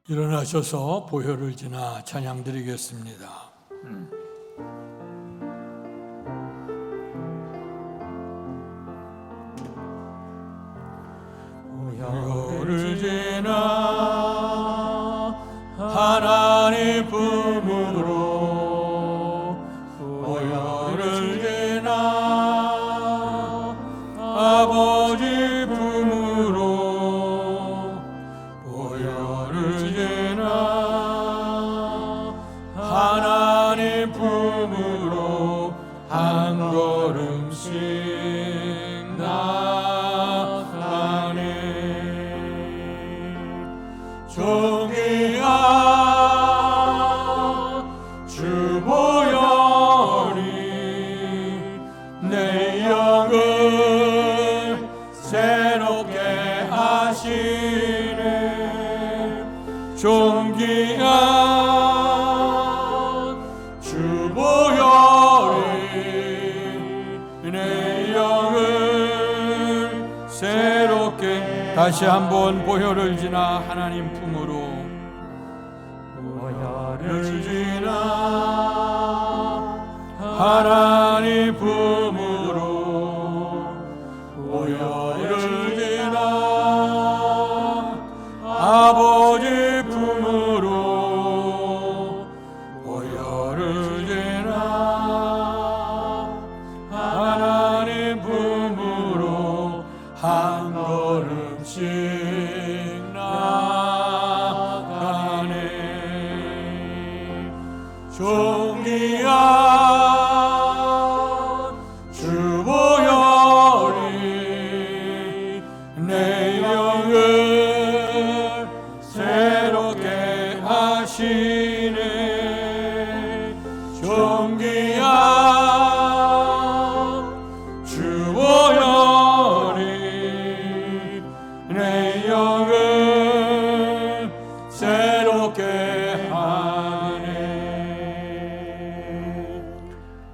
일어나셔서 보혈을 지나 찬양 드리겠습니다. 보혈을 지나 하나님 품으로 보혈을 지나 아버지 품으로 보혈을 지나 하나님 품으로 한 걸음씩 나가네. 종이야 주 보혈이 내 영을 새롭게 하시네. 존귀한 주 보혈이 내 영을 새롭게. 다시 한번 보혈을 지나 하나님 품으로 보혈을 지나 하나님 품으로 보혈을 지나 아버지 품으로 보혈을 지나 하나님 품으로 한 걸음씩 나가네. 존귀한 주 보혈이 내 영을 새롭게 하시네. 존귀한 주 보혈이 내 영을 새롭게 하네.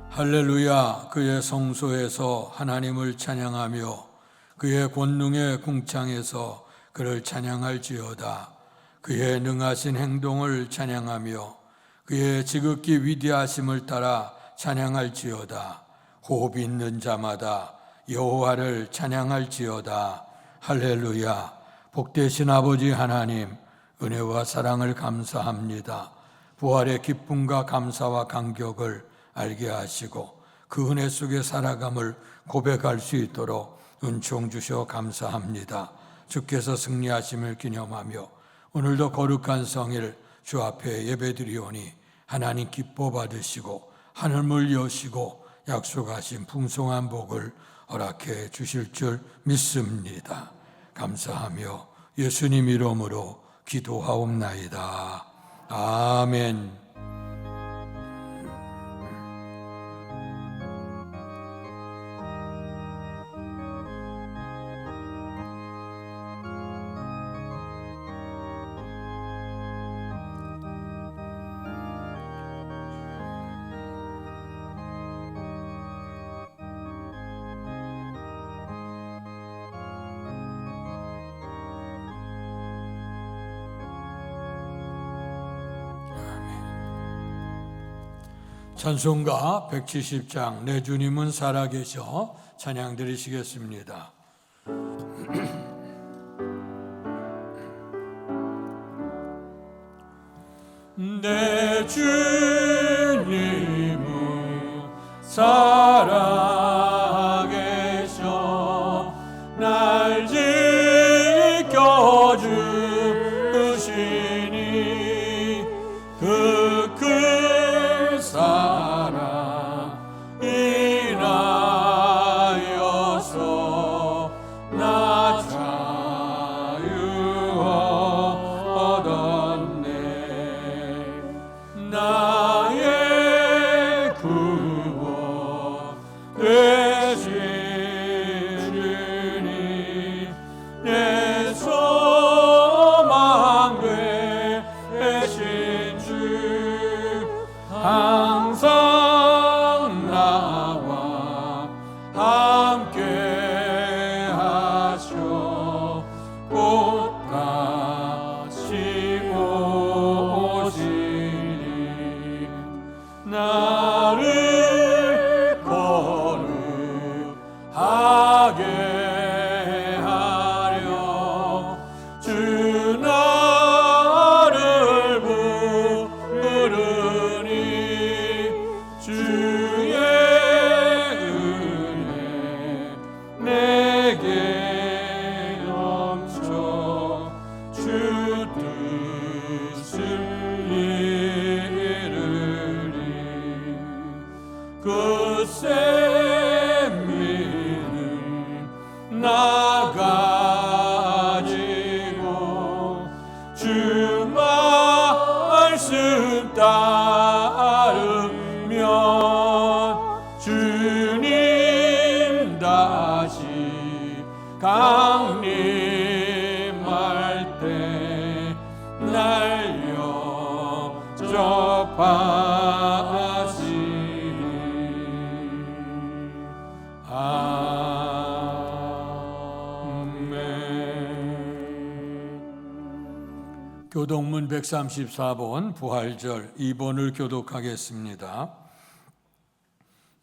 할렐루야. 그의 성소에서 하나님을 찬양하며 그의 권능의 궁창에서 그를 찬양할지어다. 그의 능하신 행동을 찬양하며 그의 지극히 위대하심을 따라 찬양할지어다. 호흡 있는 자마다 여호와를 찬양할지어다. 할렐루야. 복되신 아버지 하나님, 은혜와 사랑을 감사합니다. 부활의 기쁨과 감사와 감격을 알게 하시고 그 은혜 속에 살아감을 고백할 수 있도록 은총 주셔 감사합니다. 주께서 승리하심을 기념하며 오늘도 거룩한 성일 주 앞에 예배드리오니 하나님 기뻐 받으시고 하늘문 여시고 약속하신 풍성한 복을 허락해 주실 줄 믿습니다. 감사하며 예수님 이름으로 기도하옵나이다. 아멘. 찬송가 170장 내 주님은 살아계셔 찬양 드리시겠습니다. 내 주님은 살아계셔 날 지켜주시니 그 큰 사랑 인하여서 나 자유 얻었네. 나의 구원 나를 거룩하게 하려 주 나를 부르니 주의 은혜 내게 넘쳐 주 뜻을 이루리 그새 믿음 나가지고 주 말씀 따르면 주님 다시 강림할 때 날 영접하시리. 아멘. 교동문 134번 부활절 2번을 교독하겠습니다.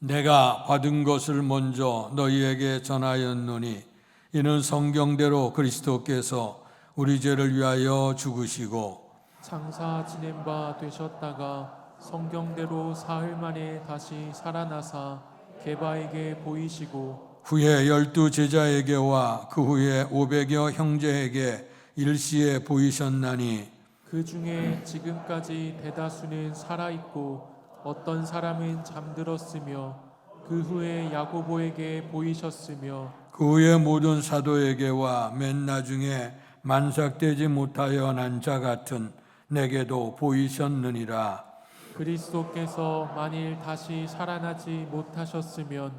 내가 받은 것을 먼저 너희에게 전하였노니 이는 성경대로 그리스도께서 우리 죄를 위하여 죽으시고 장사 지낸 바 되셨다가 성경대로 사흘 만에 다시 살아나사 게바에게 보이시고 후에 12 제자에게와 그 후에 500여 형제에게 일시에 보이셨나니 그 중에 지금까지 대다수는 살아있고 어떤 사람은 잠들었으며 그 후에 야고보에게 보이셨으며 그 후에 모든 사도에게와 맨 나중에 만삭되지 못하여 난 자 같은 내게도 보이셨느니라. 그리스도께서 만일 다시 살아나지 못하셨으면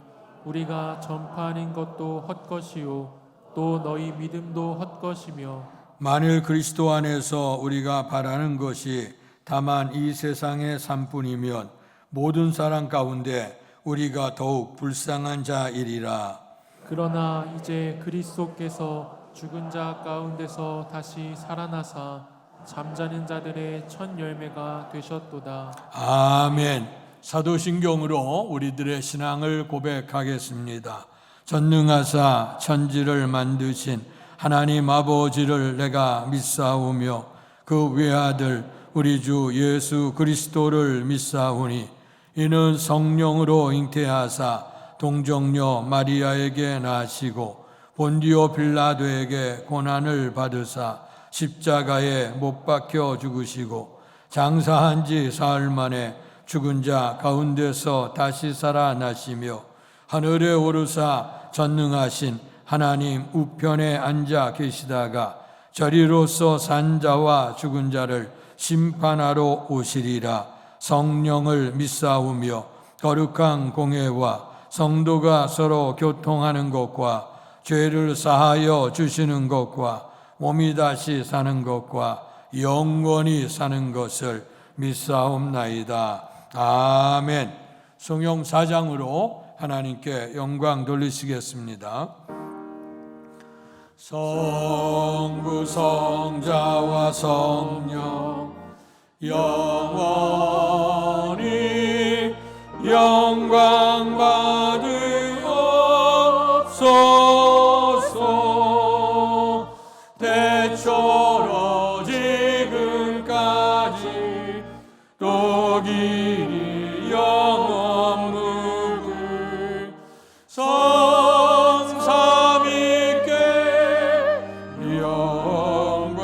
우리가 전파하는 것도 헛것이요 또 너희 믿음도 헛것이며 만일 그리스도 안에서 우리가 바라는 것이 다만 이 세상의 삶뿐이면 모든 사람 가운데 우리가 더욱 불쌍한 자이리라. 그러나 이제 그리스도께서 죽은 자 가운데서 다시 살아나사 잠자는 자들의 첫 열매가 되셨도다. 아멘. 사도신경으로 우리들의 신앙을 고백하겠습니다. 전능하사 천지를 만드신 하나님 아버지를 내가 믿사오며 그 외아들 우리 주 예수 그리스도를 믿사오니 이는 성령으로 잉태하사 동정녀 마리아에게 나시고 본디오 빌라도에게 고난을 받으사 십자가에 못 박혀 죽으시고 장사한 지 사흘 만에 죽은 자 가운데서 다시 살아나시며 하늘에 오르사 전능하신 하나님 우편에 앉아 계시다가 저리로서 산 자와 죽은 자를 심판하러 오시리라. 성령을 믿사오며 거룩한 공회와 성도가 서로 교통하는 것과 죄를 사하여 주시는 것과 몸이 다시 사는 것과 영원히 사는 것을 믿사옵나이다. 아멘. 성경 4장으로 하나님께 영광 돌리시겠습니다. 성부 성자와 성령 영원히 영광 받으옵소서. 대초로 지금까지 또 길이 영원 무궁 성삼위께 영광.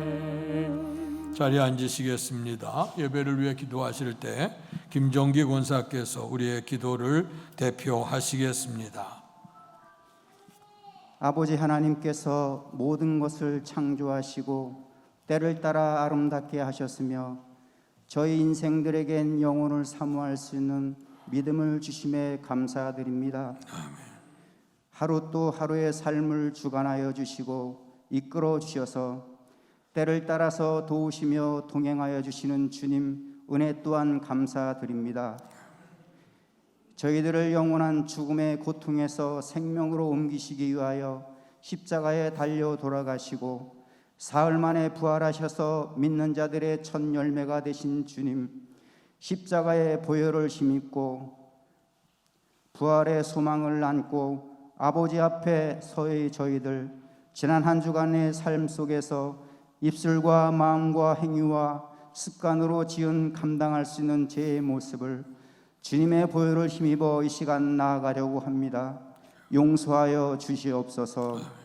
아멘. 자리에 앉으시겠습니다. 예배를 위해 기도하실 때 김정기 권사께서 우리의 기도를 대표하시겠습니다. 아버지 하나님께서 모든 것을 창조하시고 때를 따라 아름답게 하셨으며 저희 인생들에겐 영혼을 사모할 수 있는 믿음을 주심에 감사드립니다. 아멘. 하루 또 하루의 삶을 주관하여 주시고 이끌어 주셔서 때를 따라서 도우시며 동행하여 주시는 주님 은혜 또한 감사드립니다. 저희들을 영원한 죽음의 고통에서 생명으로 옮기시기 위하여 십자가에 달려 돌아가시고 사흘 만에 부활하셔서 믿는 자들의 첫 열매가 되신 주님, 십자가의 보혈을 힘입고 부활의 소망을 안고 아버지 앞에 서의 저희들 지난 한 주간의 삶 속에서 입술과 마음과 행위와 습관으로 지은 감당할 수 있는 죄의 모습을 주님의 보혈을 힘입어 이 시간 나아가려고 합니다. 용서하여 주시옵소서.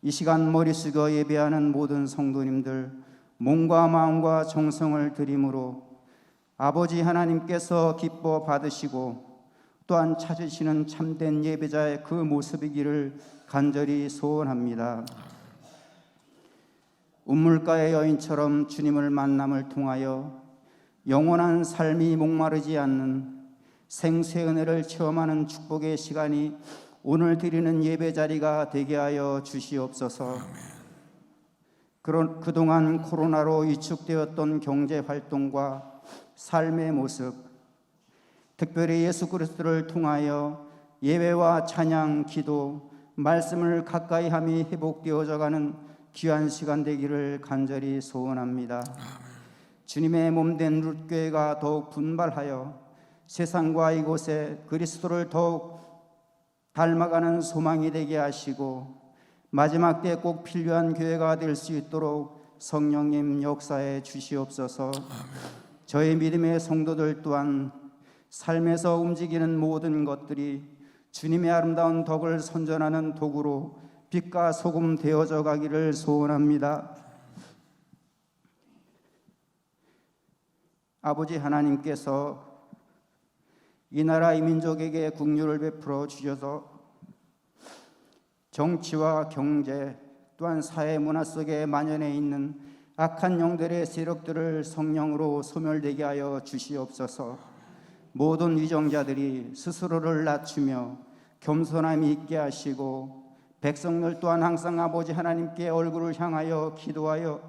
이 시간 머리 숙여 예배하는 모든 성도님들 몸과 마음과 정성을 드림으로 아버지 하나님께서 기뻐 받으시고 또한 찾으시는 참된 예배자의 그 모습이기를 간절히 소원합니다. 운물가의 여인처럼 주님을 만남을 통하여 영원한 삶이 목마르지 않는 생수의 은혜를 체험하는 축복의 시간이 오늘 드리는 예배 자리가 되게 하여 주시옵소서. 그동안 코로나로 위축되었던 경제 활동과 삶의 모습, 특별히 예수 그리스도를 통하여 예배와 찬양, 기도, 말씀을 가까이 함이 회복되어져 가는 귀한 시간 되기를 간절히 소원합니다. 주님의 몸된 룻교회가 더욱 분발하여 세상과 이곳에 그리스도를 더욱 닮아가는 소망이 되게 하시고 마지막 때 꼭 필요한 교회가 될 수 있도록 성령님 역사해 주시옵소서. 저희 믿음의 성도들 또한 삶에서 움직이는 모든 것들이 주님의 아름다운 덕을 선전하는 도구로 빛과 소금 되어져 가기를 소원합니다. 아버지 하나님께서 이 나라 이 민족에게 국류를 베풀어 주셔서 정치와 경제 또한 사회 문화 속에 만연해 있는 악한 영들의 세력들을 성령으로 소멸되게 하여 주시옵소서. 모든 위정자들이 스스로를 낮추며 겸손함이 있게 하시고 백성들 또한 항상 아버지 하나님께 얼굴을 향하여 기도하여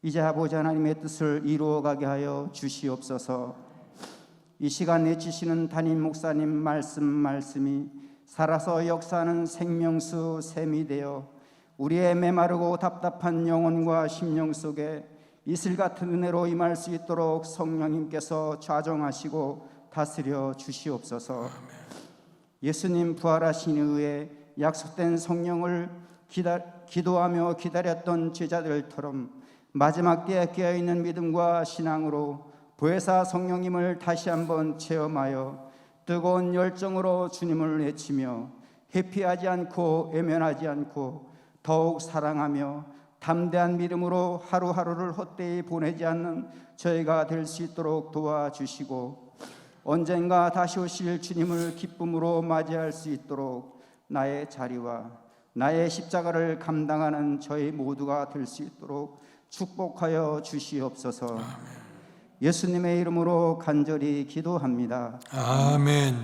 이제 아버지 하나님의 뜻을 이루어가게 하여 주시옵소서. 이 시간 내치시는 담임 목사님 말씀이 살아서 역사하는 생명수 샘이 되어 우리의 메마르고 답답한 영혼과 심령 속에 이슬 같은 은혜로 임할 수 있도록 성령님께서 좌정하시고 다스려 주시옵소서. 예수님 부활하신 이후에 약속된 성령을 기도하며 기다렸던 제자들처럼 마지막 때에 깨어있는 믿음과 신앙으로 보혜사 성령님을 다시 한번 체험하여 뜨거운 열정으로 주님을 외치며 회피하지 않고 외면하지 않고 더욱 사랑하며 담대한 믿음으로 하루하루를 헛되이 보내지 않는 저희가 될 수 있도록 도와주시고 언젠가 다시 오실 주님을 기쁨으로 맞이할 수 있도록 나의 자리와 나의 십자가를 감당하는 저희 모두가 될 수 있도록 축복하여 주시옵소서. 예수님의 이름으로 간절히 기도합니다. 아멘.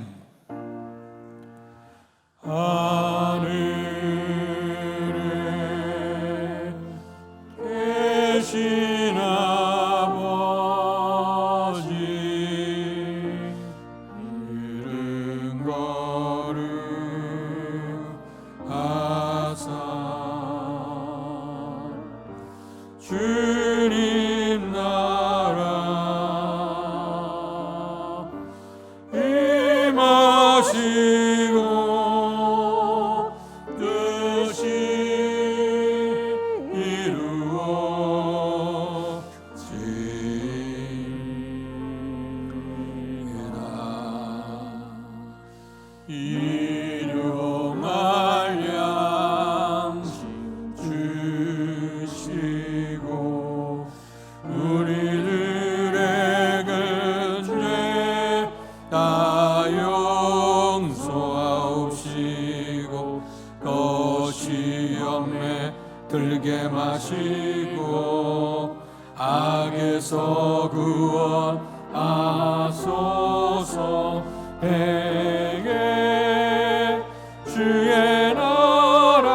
하늘에 계신 아버지 이름 거룩하사 주님 나라 임하시고 뜻이 이루어지리라. 일용할 양식 주시고 우리들의 근죄 다 용서하옵시고 것이 없네 들게 마시고 악에서 구원하소서. 행에 주의 나라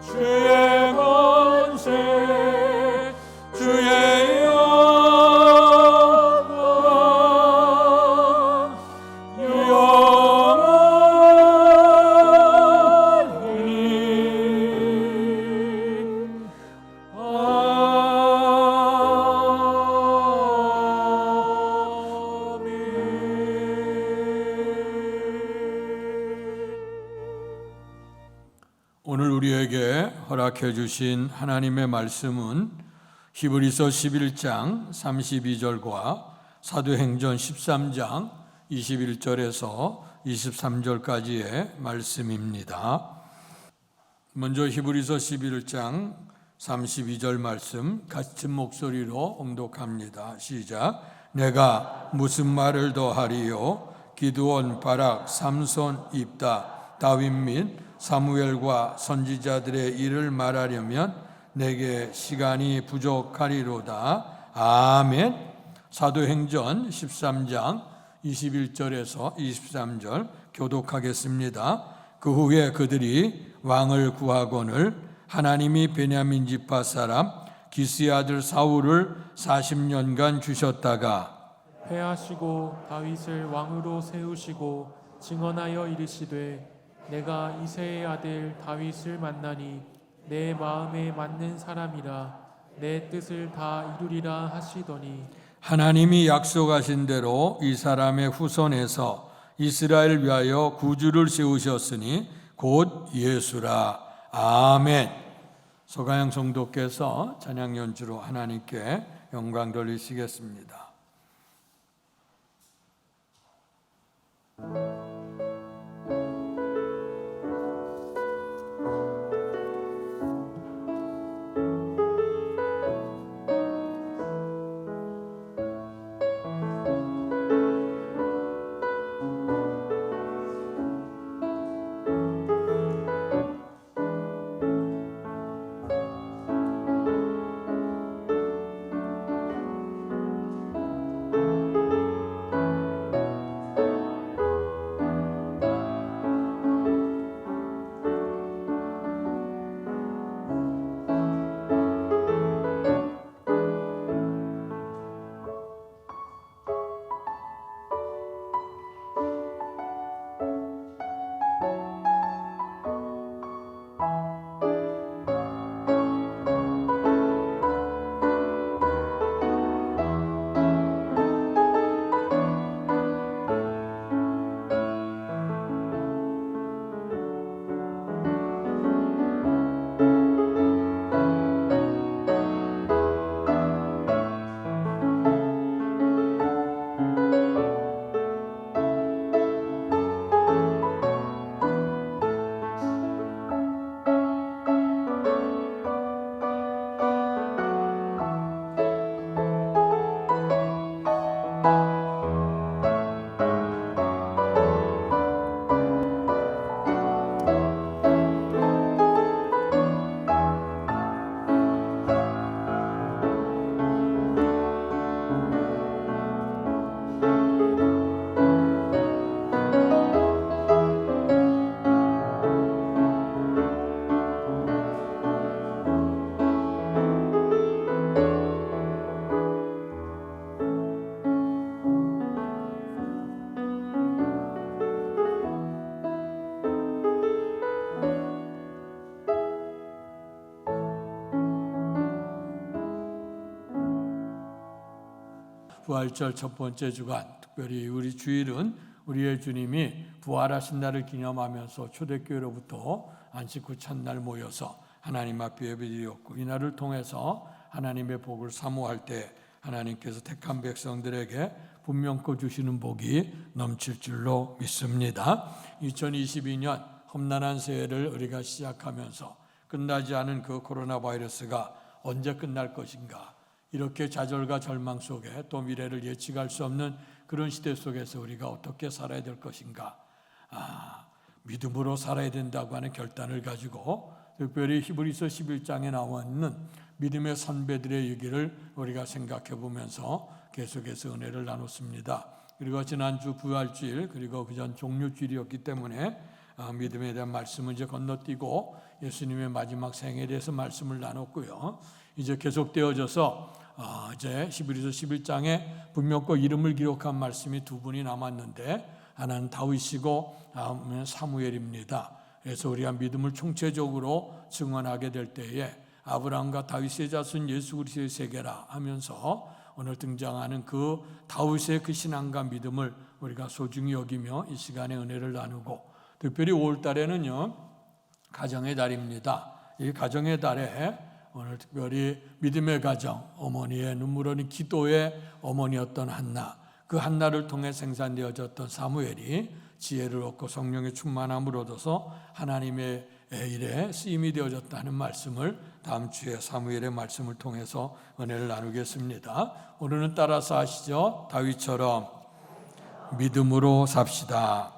주의 권세 주의 영광 영원히 허락해 주신 하나님의 말씀은 히브리서 11장 32절과 사도행전 13장 21절에서 23절까지의 말씀입니다. 먼저 히브리서 11장 32절 말씀 같은 목소리로 옹독합니다. 시작. 내가 무슨 말을 더하리요? 기드온, 바락, 삼손, 입다, 다윗 및 사무엘과 선지자들의 일을 말하려면 내게 시간이 부족하리로다. 아멘. 사도행전 13장 21절에서 23절 교독하겠습니다. 그 후에 그들이 왕을 구하거늘 하나님이 베냐민 지파 사람 기스의 아들 사울을 40년간 주셨다가 패하시고 다윗을 왕으로 세우시고 증언하여 이르시되 내가 이새의 아들 다윗을 만나니 내 마음에 맞는 사람이라 내 뜻을 다 이루리라 하시더니 하나님이 약속하신 대로 이 사람의 후손에서 이스라엘 위하여 구주를 세우셨으니 곧 예수라. 아멘. 소가영 성도께서 찬양 연주로 하나님께 영광 돌리시겠습니다. 부활절 첫 번째 주간, 특별히 우리 주일은 우리의 주님이 부활하신 날을 기념하면서 초대교회로부터 안식 후 첫날 모여서 하나님 앞에 예배드렸고, 이 날을 통해서 하나님의 복을 사모할 때 하나님께서 택한 백성들에게 분명코 주시는 복이 넘칠 줄로 믿습니다. 2022년 험난한 새해를 우리가 시작하면서 끝나지 않은 그 코로나 바이러스가 언제 끝날 것인가, 이렇게 좌절과 절망 속에 또 미래를 예측할 수 없는 그런 시대 속에서 우리가 어떻게 살아야 될 것인가, 믿음으로 살아야 된다고 하는 결단을 가지고 특별히 히브리서 11장에 나와 있는 믿음의 선배들의 얘기를 우리가 생각해 보면서 계속해서 은혜를 나눴습니다. 그리고 지난주 부활주일 그리고 그전 종료주일이었기 때문에 믿음에 대한 말씀을 이제 건너뛰고 예수님의 마지막 생에 대해서 말씀을 나눴고요. 이제 계속되어져서 이제 히브리서 11장에 분명코 이름을 기록한 말씀이 두 분이 남았는데, 하나는 다윗이고 다음은 사무엘입니다. 그래서 우리가 믿음을 총체적으로 증언하게 될 때에 아브라함과 다윗의 자손 예수 그리스도의 세계라 하면서 오늘 등장하는 그 다윗의 그 신앙과 믿음을 우리가 소중히 여기며 이 시간에 은혜를 나누고, 특별히 5월 달에는요 가정의 달입니다. 이 가정의 달에 오늘 특별히 믿음의 가정, 어머니의 눈물 어린 기도의 어머니였던 한나, 그 한나를 통해 생산되어졌던 사무엘이 지혜를 얻고 성령의 충만함을 얻어서 하나님의 일에 쓰임이 되어졌다는 말씀을 다음 주에 사무엘의 말씀을 통해서 은혜를 나누겠습니다. 오늘은 따라서 하시죠. 다윗처럼 믿음으로 삽시다.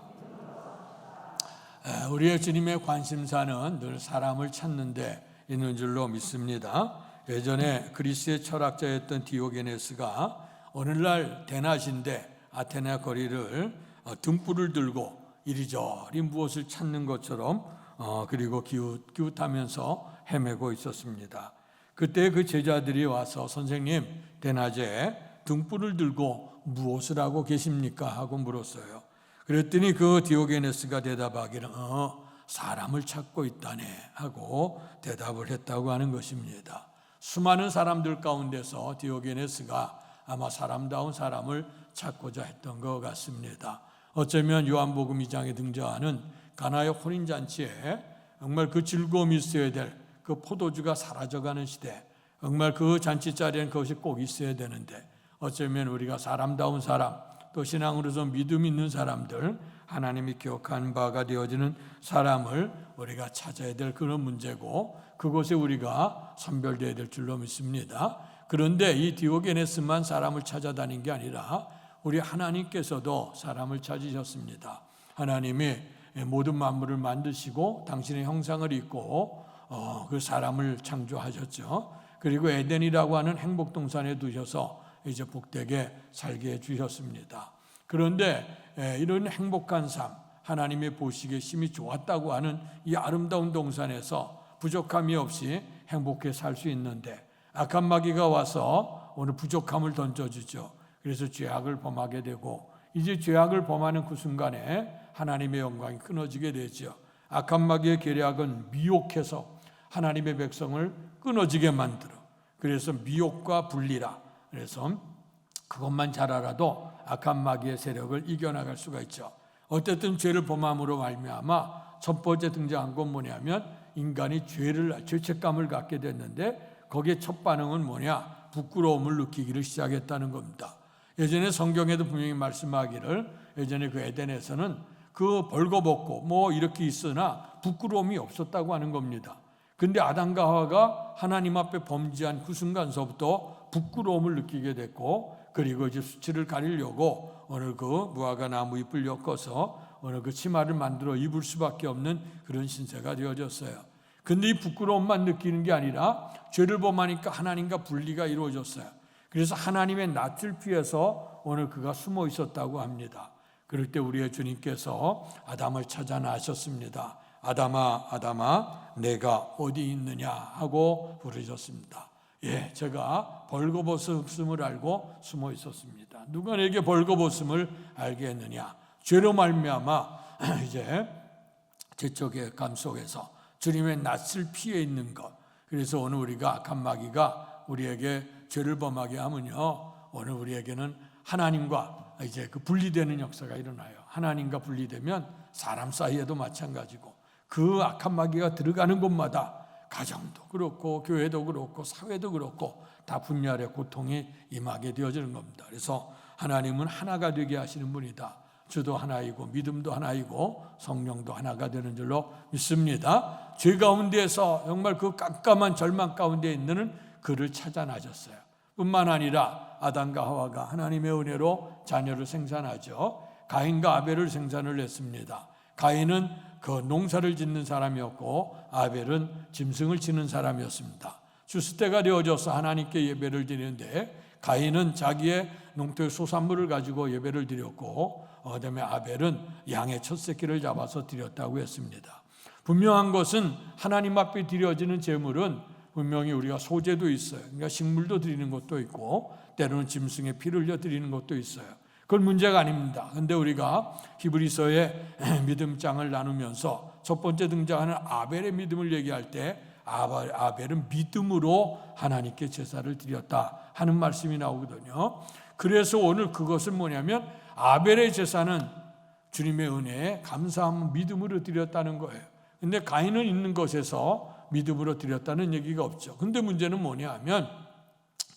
우리의 주님의 관심사는 늘 사람을 찾는 데 있는 줄로 믿습니다. 예전에 그리스의 철학자였던 디오게네스가 오늘날 대낮인데 아테네 거리를 등불을 들고 이리저리 무엇을 찾는 것처럼 그리고 기웃하면서 헤매고 있었습니다. 그때 그 제자들이 와서 선생님 대낮에 등불을 들고 무엇을 하고 계십니까? 하고 물었어요. 그랬더니 그 디오게네스가 대답하기를 사람을 찾고 있다네 하고 대답을 했다고 하는 것입니다. 수많은 사람들 가운데서 디오게네스가 아마 사람다운 사람을 찾고자 했던 것 같습니다. 어쩌면 요한복음 2장에 등장하는 가나의 혼인잔치에 정말 그 즐거움이 있어야 될 그 포도주가 사라져가는 시대, 정말 그 잔치 자리에는 그것이 꼭 있어야 되는데 어쩌면 우리가 사람다운 사람, 또 신앙으로서 믿음 있는 사람들, 하나님이 기억한 바가 되어지는 사람을 우리가 찾아야 될 그런 문제고 그곳에 우리가 선별되어야 될 줄로 믿습니다. 그런데 이 디오게네스만 사람을 찾아다닌 게 아니라 우리 하나님께서도 사람을 찾으셨습니다. 하나님이 모든 만물을 만드시고 당신의 형상을 입고 그 사람을 창조하셨죠. 그리고 에덴이라고 하는 행복동산에 두셔서 이제 복되게 살게 해주셨습니다. 그런데 이런 행복한 삶, 하나님의 보시기에 심히 좋았다고 하는 이 아름다운 동산에서 부족함이 없이 행복해 살 수 있는데 악한 마귀가 와서 오늘 부족함을 던져주죠. 그래서 죄악을 범하게 되고 이제 죄악을 범하는 그 순간에 하나님의 영광이 끊어지게 되죠. 악한 마귀의 계략은 미혹해서 하나님의 백성을 끊어지게 만들어. 그래서 미혹과 분리라. 그래서 그것만 잘 알아도 악한 마귀의 세력을 이겨나갈 수가 있죠. 어쨌든 죄를 범함으로 말미암아 첫 번째 등장한 건 뭐냐면 인간이 죄책감을 갖게 됐는데 거기에 첫 반응은 뭐냐? 부끄러움을 느끼기를 시작했다는 겁니다. 예전에 성경에도 분명히 말씀하기를 예전에 그 에덴에서는 그 벌거벗고 뭐 이렇게 있으나 부끄러움이 없었다고 하는 겁니다. 근데 아담과 하와가 하나님 앞에 범죄한 그 순간서부터 부끄러움을 느끼게 됐고 그리고 이제 수치를 가리려고 오늘 그 무화과 나무 잎을 엮어서 오늘 그 치마를 만들어 입을 수밖에 없는 그런 신세가 되어졌어요. 근데 이 부끄러움만 느끼는 게 아니라 죄를 범하니까 하나님과 분리가 이루어졌어요. 그래서 하나님의 낯을 피해서 오늘 그가 숨어 있었다고 합니다. 그럴 때 우리의 주님께서 아담을 찾아 나셨습니다. 아담아, 아담아, 내가 어디 있느냐 하고 부르셨습니다. 예, 제가 벌거벗음을 알고 숨어 있었습니다. 누가 내게 벌거벗음을 알게 했느냐? 죄로 말미암아 이제 제적의 감 속에서 주님의 낯을 피해 있는 것. 그래서 오늘 우리가 악한 마귀가 우리에게 죄를 범하게 하면요, 오늘 우리에게는 하나님과 이제 그 분리되는 역사가 일어나요. 하나님과 분리되면 사람 사이에도 마찬가지고 그 악한 마귀가 들어가는 곳마다 가정도 그렇고 교회도 그렇고 사회도 그렇고 다 분열의 고통이 임하게 되어지는 겁니다. 그래서 하나님은 하나가 되게 하시는 분이다. 주도 하나이고 믿음도 하나이고 성령도 하나가 되는 줄로 믿습니다. 죄 가운데에서 정말 그 깜깜한 절망 가운데 있는 그를 찾아 나셨어요. 뿐만 아니라 아담과 하와가 하나님의 은혜로 자녀를 생산하죠. 가인과 아벨을 생산을 했습니다. 가인은 그 농사를 짓는 사람이었고 아벨은 짐승을 치는 사람이었습니다. 주스때가 되어져서 하나님께 예배를 드리는데 가인은 자기의 농토의 소산물을 가지고 예배를 드렸고 그다음에 아벨은 양의 첫 새끼를 잡아서 드렸다고 했습니다. 분명한 것은 하나님 앞에 드려지는 제물은 분명히 우리가 소제도 있어요. 그러니까 식물도 드리는 것도 있고 때로는 짐승의 피를 흘려 드리는 것도 있어요. 그건 문제가 아닙니다. 그런데 우리가 히브리서의 믿음장을 나누면서 첫 번째 등장하는 아벨의 믿음을 얘기할 때 아벨은 믿음으로 하나님께 제사를 드렸다 하는 말씀이 나오거든요. 그래서 오늘 그것은 뭐냐면 아벨의 제사는 주님의 은혜에 감사함 믿음으로 드렸다는 거예요. 근데 가인은 있는 것에서 믿음으로 드렸다는 얘기가 없죠. 근데 문제는 뭐냐 하면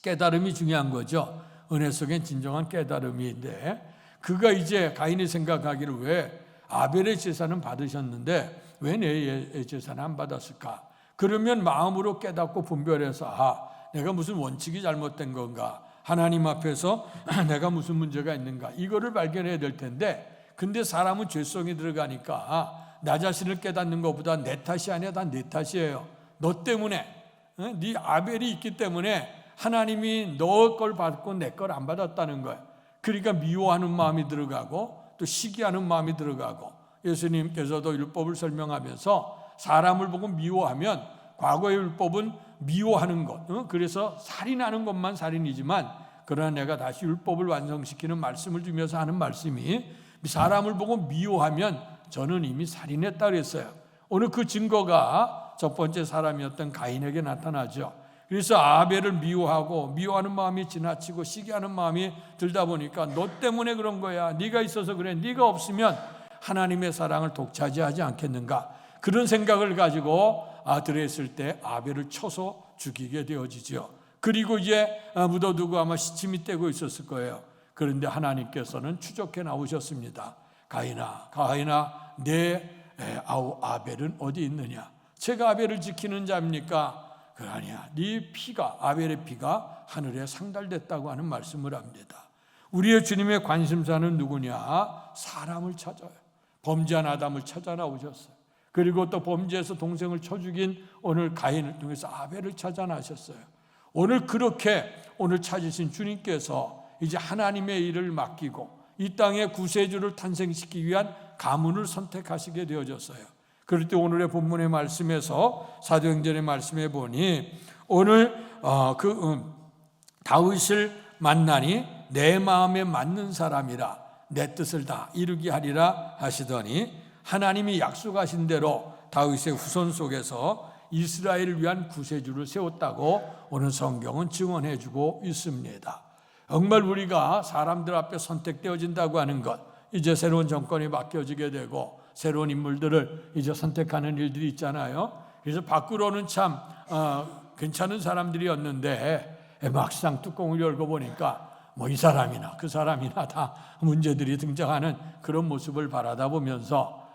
깨달음이 중요한 거죠. 은혜 속엔 진정한 깨달음인데 그가 이제 가인이 생각하기를 왜 아벨의 제사는 받으셨는데 왜 내 제사는 안 받았을까? 그러면 마음으로 깨닫고 분별해서 내가 무슨 원칙이 잘못된 건가? 하나님 앞에서 내가 무슨 문제가 있는가? 이거를 발견해야 될 텐데 근데 사람은 죄성이 들어가니까 나 자신을 깨닫는 것보다 내 탓이 아니야. 다 내 탓이에요. 너 때문에 네 아벨이 있기 때문에 하나님이 너 걸 받고 내 걸 안 받았다는 거예요. 그러니까 미워하는 마음이 들어가고 또 시기하는 마음이 들어가고 예수님께서도 율법을 설명하면서 사람을 보고 미워하면 과거의 율법은 미워하는 것 그래서 살인하는 것만 살인이지만 그러나 내가 다시 율법을 완성시키는 말씀을 주면서 하는 말씀이 사람을 보고 미워하면 저는 이미 살인했다 그랬어요. 오늘 그 증거가 첫 번째 사람이었던 가인에게 나타나죠. 그래서 아벨을 미워하고 미워하는 마음이 지나치고 시기하는 마음이 들다 보니까 너 때문에 그런 거야. 네가 있어서 그래. 네가 없으면 하나님의 사랑을 독차지하지 않겠는가. 그런 생각을 가지고 들었을 때 아벨을 쳐서 죽이게 되어지죠. 그리고 이제 묻어두고 아마 시침이 떼고 있었을 거예요. 그런데 하나님께서는 추적해 나오셨습니다. 가인아 내 아벨은 어디 있느냐. 제가 아벨을 지키는 자입니까? 그 아니야. 네 피가 아벨의 피가 하늘에 상달됐다고 하는 말씀을 합니다. 우리의 주님의 관심사는 누구냐? 사람을 찾아요. 범죄한 아담을 찾아 나오셨어요. 그리고 또 범죄에서 동생을 쳐 죽인 오늘 가인을 통해서 아벨을 찾아 나셨어요. 오늘 그렇게 오늘 찾으신 주님께서 이제 하나님의 일을 맡기고 이 땅에 구세주를 탄생시키기 위한 가문을 선택하시게 되어졌어요. 그럴 때 오늘의 본문의 말씀에서 사도행전의 말씀에 보니 오늘 다윗을 만나니 내 마음에 맞는 사람이라 내 뜻을 다 이루게 하리라 하시더니 하나님이 약속하신 대로 다윗의 후손 속에서 이스라엘을 위한 구세주를 세웠다고 오늘 성경은 증언해주고 있습니다. 정말 우리가 사람들 앞에 선택되어진다고 하는 것 이제 새로운 정권이 맡겨지게 되고 새로운 인물들을 이제 선택하는 일들이 있잖아요. 그래서 밖으로는 참 괜찮은 사람들이었는데 막상 뚜껑을 열고 보니까 뭐 이 사람이나 그 사람이나 다 문제들이 등장하는 그런 모습을 바라다 보면서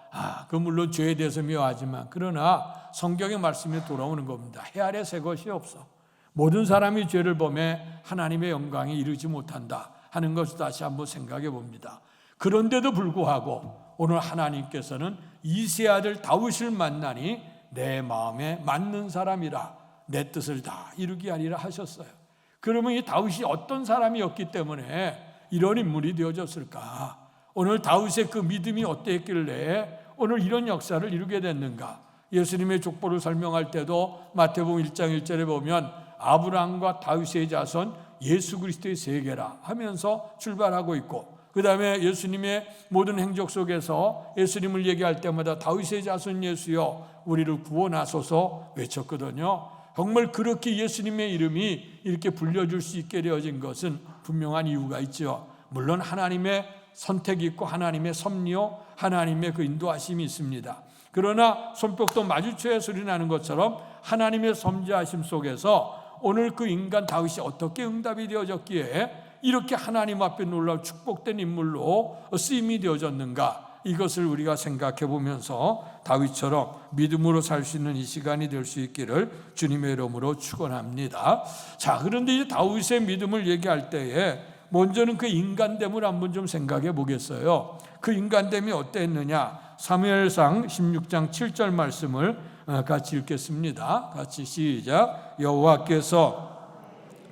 그 물론 죄에 대해서 미워하지만 그러나 성경의 말씀에 돌아오는 겁니다. 해 아래 새 것이 없어. 모든 사람이 죄를 범해 하나님의 영광에 이르지 못한다 하는 것을 다시 한번 생각해 봅니다. 그런데도 불구하고 오늘 하나님께서는 이새의 아들 다윗을 만나니 내 마음에 맞는 사람이라 내 뜻을 다 이루게 하리라 하셨어요. 그러면 이 다윗이 어떤 사람이었기 때문에 이런 인물이 되어졌을까? 오늘 다윗의 그 믿음이 어땠길래 오늘 이런 역사를 이루게 됐는가? 예수님의 족보를 설명할 때도 마태복음 1장 1절에 보면 아브라함과 다윗의 자손 예수 그리스도의 세계라 하면서 출발하고 있고 그 다음에 예수님의 모든 행적 속에서 예수님을 얘기할 때마다 다윗의 자손 예수여 우리를 구원하소서 외쳤거든요. 정말 그렇게 예수님의 이름이 이렇게 불려줄 수 있게 되어진 것은 분명한 이유가 있죠. 물론 하나님의 선택이 있고 하나님의 섭리요 하나님의 그 인도하심이 있습니다. 그러나 손뼉도 마주쳐야 소리 나는 것처럼 하나님의 섭리하심 속에서 오늘 그 인간 다윗이 어떻게 응답이 되어졌기에 이렇게 하나님 앞에 놀라운 축복된 인물로 쓰임이 되어졌는가? 이것을 우리가 생각해 보면서 다윗처럼 믿음으로 살 수 있는 이 시간이 될 수 있기를 주님의 이름으로 축원합니다. 자, 그런데 이제 다윗의 믿음을 얘기할 때에 먼저는 그 인간됨을 한번 좀 생각해 보겠어요. 그 인간됨이 어땠느냐? 사무엘상 16장 7절 말씀을 같이 읽겠습니다. 같이 시작. 여호와께서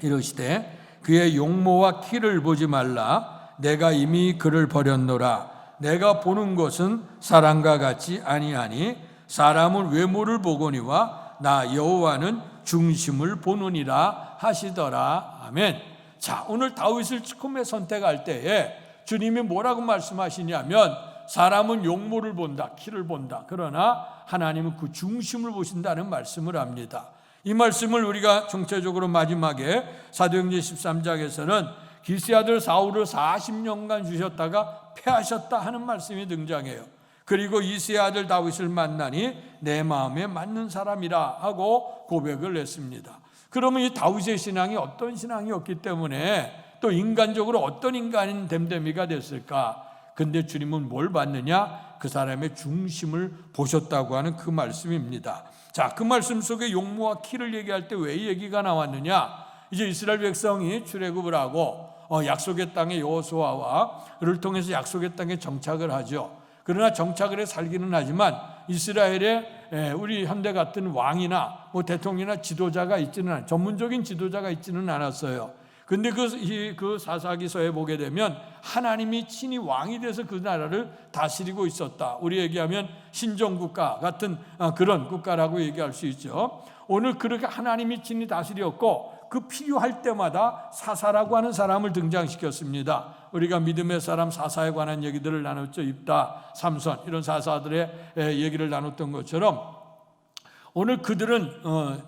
이르시되 그의 용모와 키를 보지 말라. 내가 이미 그를 버렸노라. 내가 보는 것은 사람과 같지 아니하니 사람은 외모를 보거니와 나 여호와는 중심을 보느니라 하시더라. 아멘. 자, 오늘 다윗을 처음에 선택할 때에 주님이 뭐라고 말씀하시냐면 사람은 용모를 본다, 키를 본다. 그러나 하나님은 그 중심을 보신다는 말씀을 합니다. 이 말씀을 우리가 총체적으로 마지막에 사도행전 13장에서는 기스의 아들 사울을 40년간 주셨다가 패하셨다 하는 말씀이 등장해요. 그리고 이새의 아들 다윗을 만나니 내 마음에 맞는 사람이라 하고 고백을 했습니다. 그러면 이 다윗의 신앙이 어떤 신앙이었기 때문에 또 인간적으로 어떤 인간인 댐댐이가 됐을까? 근데 주님은 뭘 봤느냐? 그 사람의 중심을 보셨다고 하는 그 말씀입니다. 자, 그 말씀 속에 용모와 키를 얘기할 때 왜 얘기가 나왔느냐? 이제 이스라엘 백성이 출애굽을 하고 약속의 땅의 여호수아와를 통해서 약속의 땅에 정착을 하죠. 그러나 정착을 해 살기는 하지만 이스라엘에 우리 현대 같은 왕이나 대통령이나 지도자가 있지는 전문적인 지도자가 있지는 않았어요. 근데 그 사사기서에 보게 되면 하나님이 친히 왕이 돼서 그 나라를 다스리고 있었다. 우리 얘기하면 신정국가 같은 그런 국가라고 얘기할 수 있죠. 오늘 그렇게 하나님이 친히 다스렸고 그 필요할 때마다 사사라고 하는 사람을 등장시켰습니다. 우리가 믿음의 사람 사사에 관한 얘기들을 나눴죠. 입다, 삼손 이런 사사들의 얘기를 나눴던 것처럼 오늘 그들은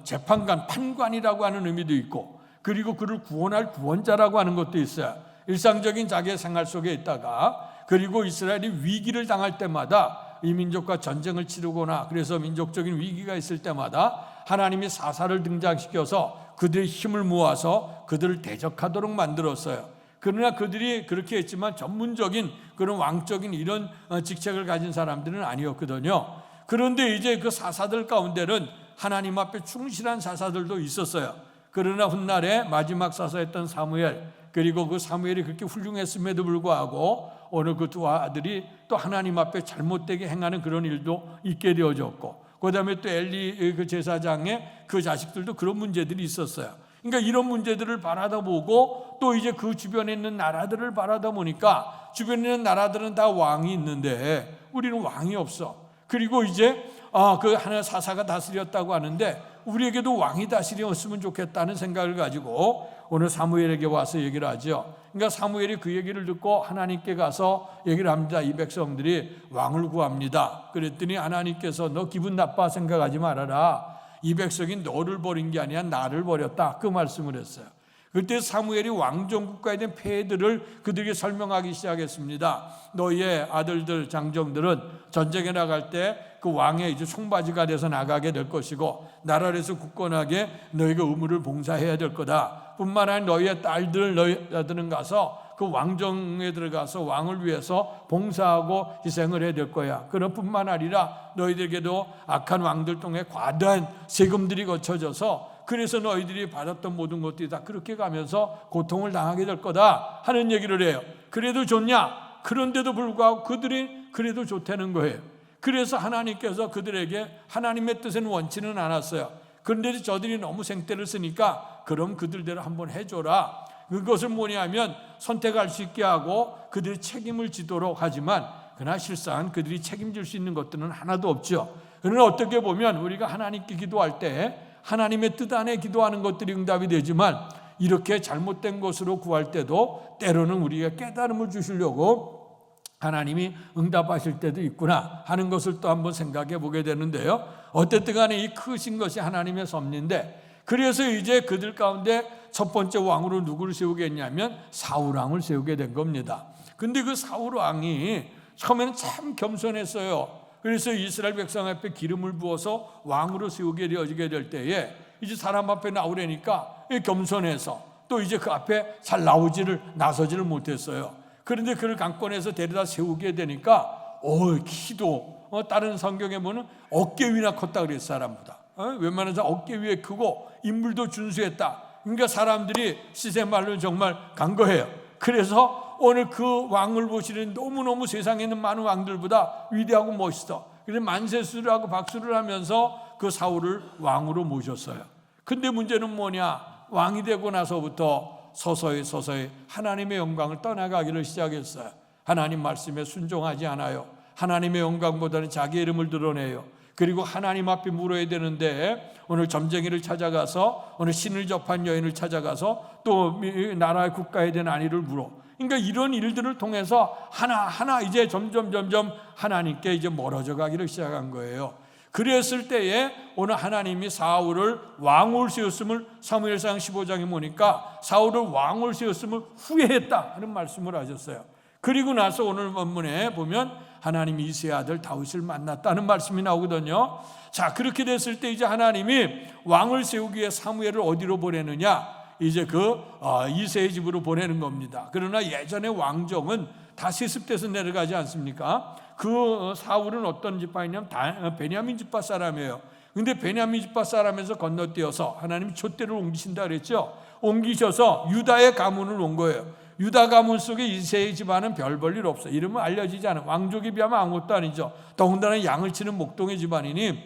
재판관, 판관이라고 하는 의미도 있고 그리고 그를 구원할 구원자라고 하는 것도 있어요. 일상적인 자기의 생활 속에 있다가 그리고 이스라엘이 위기를 당할 때마다 이 민족과 전쟁을 치르거나 그래서 민족적인 위기가 있을 때마다 하나님이 사사를 등장시켜서 그들의 힘을 모아서 그들을 대적하도록 만들었어요. 그러나 그들이 그렇게 했지만 전문적인 그런 왕적인 이런 직책을 가진 사람들은 아니었거든요. 그런데 이제 그 사사들 가운데는 하나님 앞에 충실한 사사들도 있었어요. 그러나 훗날에 마지막 사사였던 사무엘, 그리고 그 사무엘이 그렇게 훌륭했음에도 불구하고 오늘 그 두 아들이 또 하나님 앞에 잘못되게 행하는 그런 일도 있게 되어졌고, 그 다음에 또 엘리 그 제사장의 그 자식들도 그런 문제들이 있었어요. 그러니까 이런 문제들을 바라다보고 또 이제 그 주변에 있는 나라들을 바라다보니까 주변에 있는 나라들은 다 왕이 있는데 우리는 왕이 없어. 그리고 이제 그 하나 사사가 다스렸다고 하는데 우리에게도 왕이 다스렸으면 좋겠다는 생각을 가지고 오늘 사무엘에게 와서 얘기를 하죠. 그러니까 사무엘이 그 얘기를 듣고 하나님께 가서 얘기를 합니다. 이 백성들이 왕을 구합니다. 그랬더니 하나님께서 너 기분 나빠 생각하지 말아라. 이 백성이 너를 버린 게 아니라 나를 버렸다. 그 말씀을 했어요. 그때 사무엘이 왕정국가에 대한 폐해들을 그들에게 설명하기 시작했습니다. 너희의 아들들 장정들은 전쟁에 나갈 때 그 왕의 이제 총바지가 돼서 나가게 될 것이고 나라에서 굳건하게 너희가 의무를 봉사해야 될 거다. 뿐만 아니라 너희의 딸들 너희 아들은 가서 그 왕정에 들어가서 왕을 위해서 봉사하고 희생을 해야 될 거야. 그런 뿐만 아니라 너희들에게도 악한 왕들 통해 과다한 세금들이 거쳐져서 그래서 너희들이 받았던 모든 것들이 다 그렇게 가면서 고통을 당하게 될 거다 하는 얘기를 해요. 그래도 좋냐? 그런데도 불구하고 그들이 그래도 좋다는 거예요. 그래서 하나님께서 그들에게 하나님의 뜻은 원치는 않았어요. 그런데 저들이 너무 생떼를 쓰니까 그럼 그들대로 한번 해줘라. 그것은 뭐냐면 선택할 수 있게 하고 그들이 책임을 지도록 하지만 그러나 실상 그들이 책임질 수 있는 것들은 하나도 없죠. 그러나 어떻게 보면 우리가 하나님께 기도할 때 하나님의 뜻 안에 기도하는 것들이 응답이 되지만 이렇게 잘못된 것으로 구할 때도 때로는 우리가 깨달음을 주시려고 하나님이 응답하실 때도 있구나 하는 것을 또 한번 생각해 보게 되는데요. 어쨌든 간에 이 크신 것이 하나님의 섭리인데 그래서 이제 그들 가운데 첫 번째 왕으로 누구를 세우겠냐면 사울 왕을 세우게 된 겁니다. 근데 그 사울 왕이 처음에는 참 겸손했어요. 그래서 이스라엘 백성 앞에 기름을 부어서 왕으로 세우게 되어지게 될 때에 이제 사람 앞에 나오려니까 겸손해서 또 이제 그 앞에 잘 나서지를 못했어요. 그런데 그를 강권해서 데려다 세우게 되니까 키도 다른 성경에 보면 어깨 위나 컸다 그랬어요. 사람보다 웬만한 사람 어깨 위에 크고 인물도 준수했다. 그러니까 사람들이 시세말로 정말 간 거예요. 그래서 오늘 그 왕을 보시는 너무너무 세상에 있는 많은 왕들보다 위대하고 멋있어. 그래서 만세수를 하고 박수를 하면서 그 사울을 왕으로 모셨어요. 근데 문제는 뭐냐? 왕이 되고 나서부터 서서히 하나님의 영광을 떠나가기를 시작했어요. 하나님 말씀에 순종하지 않아요. 하나님의 영광보다는 자기 이름을 드러내요. 그리고 하나님 앞에 물어야 되는데 오늘 점쟁이를 찾아가서 오늘 신을 접한 여인을 찾아가서 또 나라의 국가에 대한 안위를 물어. 그러니까 이런 일들을 통해서 하나하나 이제 점점 하나님께 이제 멀어져 가기를 시작한 거예요. 그랬을 때에 오늘 하나님이 사울을 왕으로 세웠음을 사무엘상 15장에 보니까 사울을 왕으로 세웠음을 후회했다 하는 말씀을 하셨어요. 그리고 나서 오늘 본문에 보면 하나님이 이새의 아들 다윗을 만났다는 말씀이 나오거든요. 자, 그렇게 됐을 때 이제 하나님이 왕을 세우기 위해 사무엘을 어디로 보내느냐? 이제 이새의 집으로 보내는 겁니다. 그러나 예전에 왕정은 다 세습돼서 내려가지 않습니까? 그 사울은 어떤 지파이냐면 베냐민 지파 사람이에요. 근데 베냐민 지파 사람에서 건너뛰어서 하나님이 촛대를 옮기신다 그랬죠. 옮기셔서 유다의 가문을 온 거예요. 유다 가문 속에 이새의 집안은 별 볼 일 없어요. 이름은 알려지지 않아요. 왕족에 비하면 아무것도 아니죠. 더군다나 양을 치는 목동의 집안이니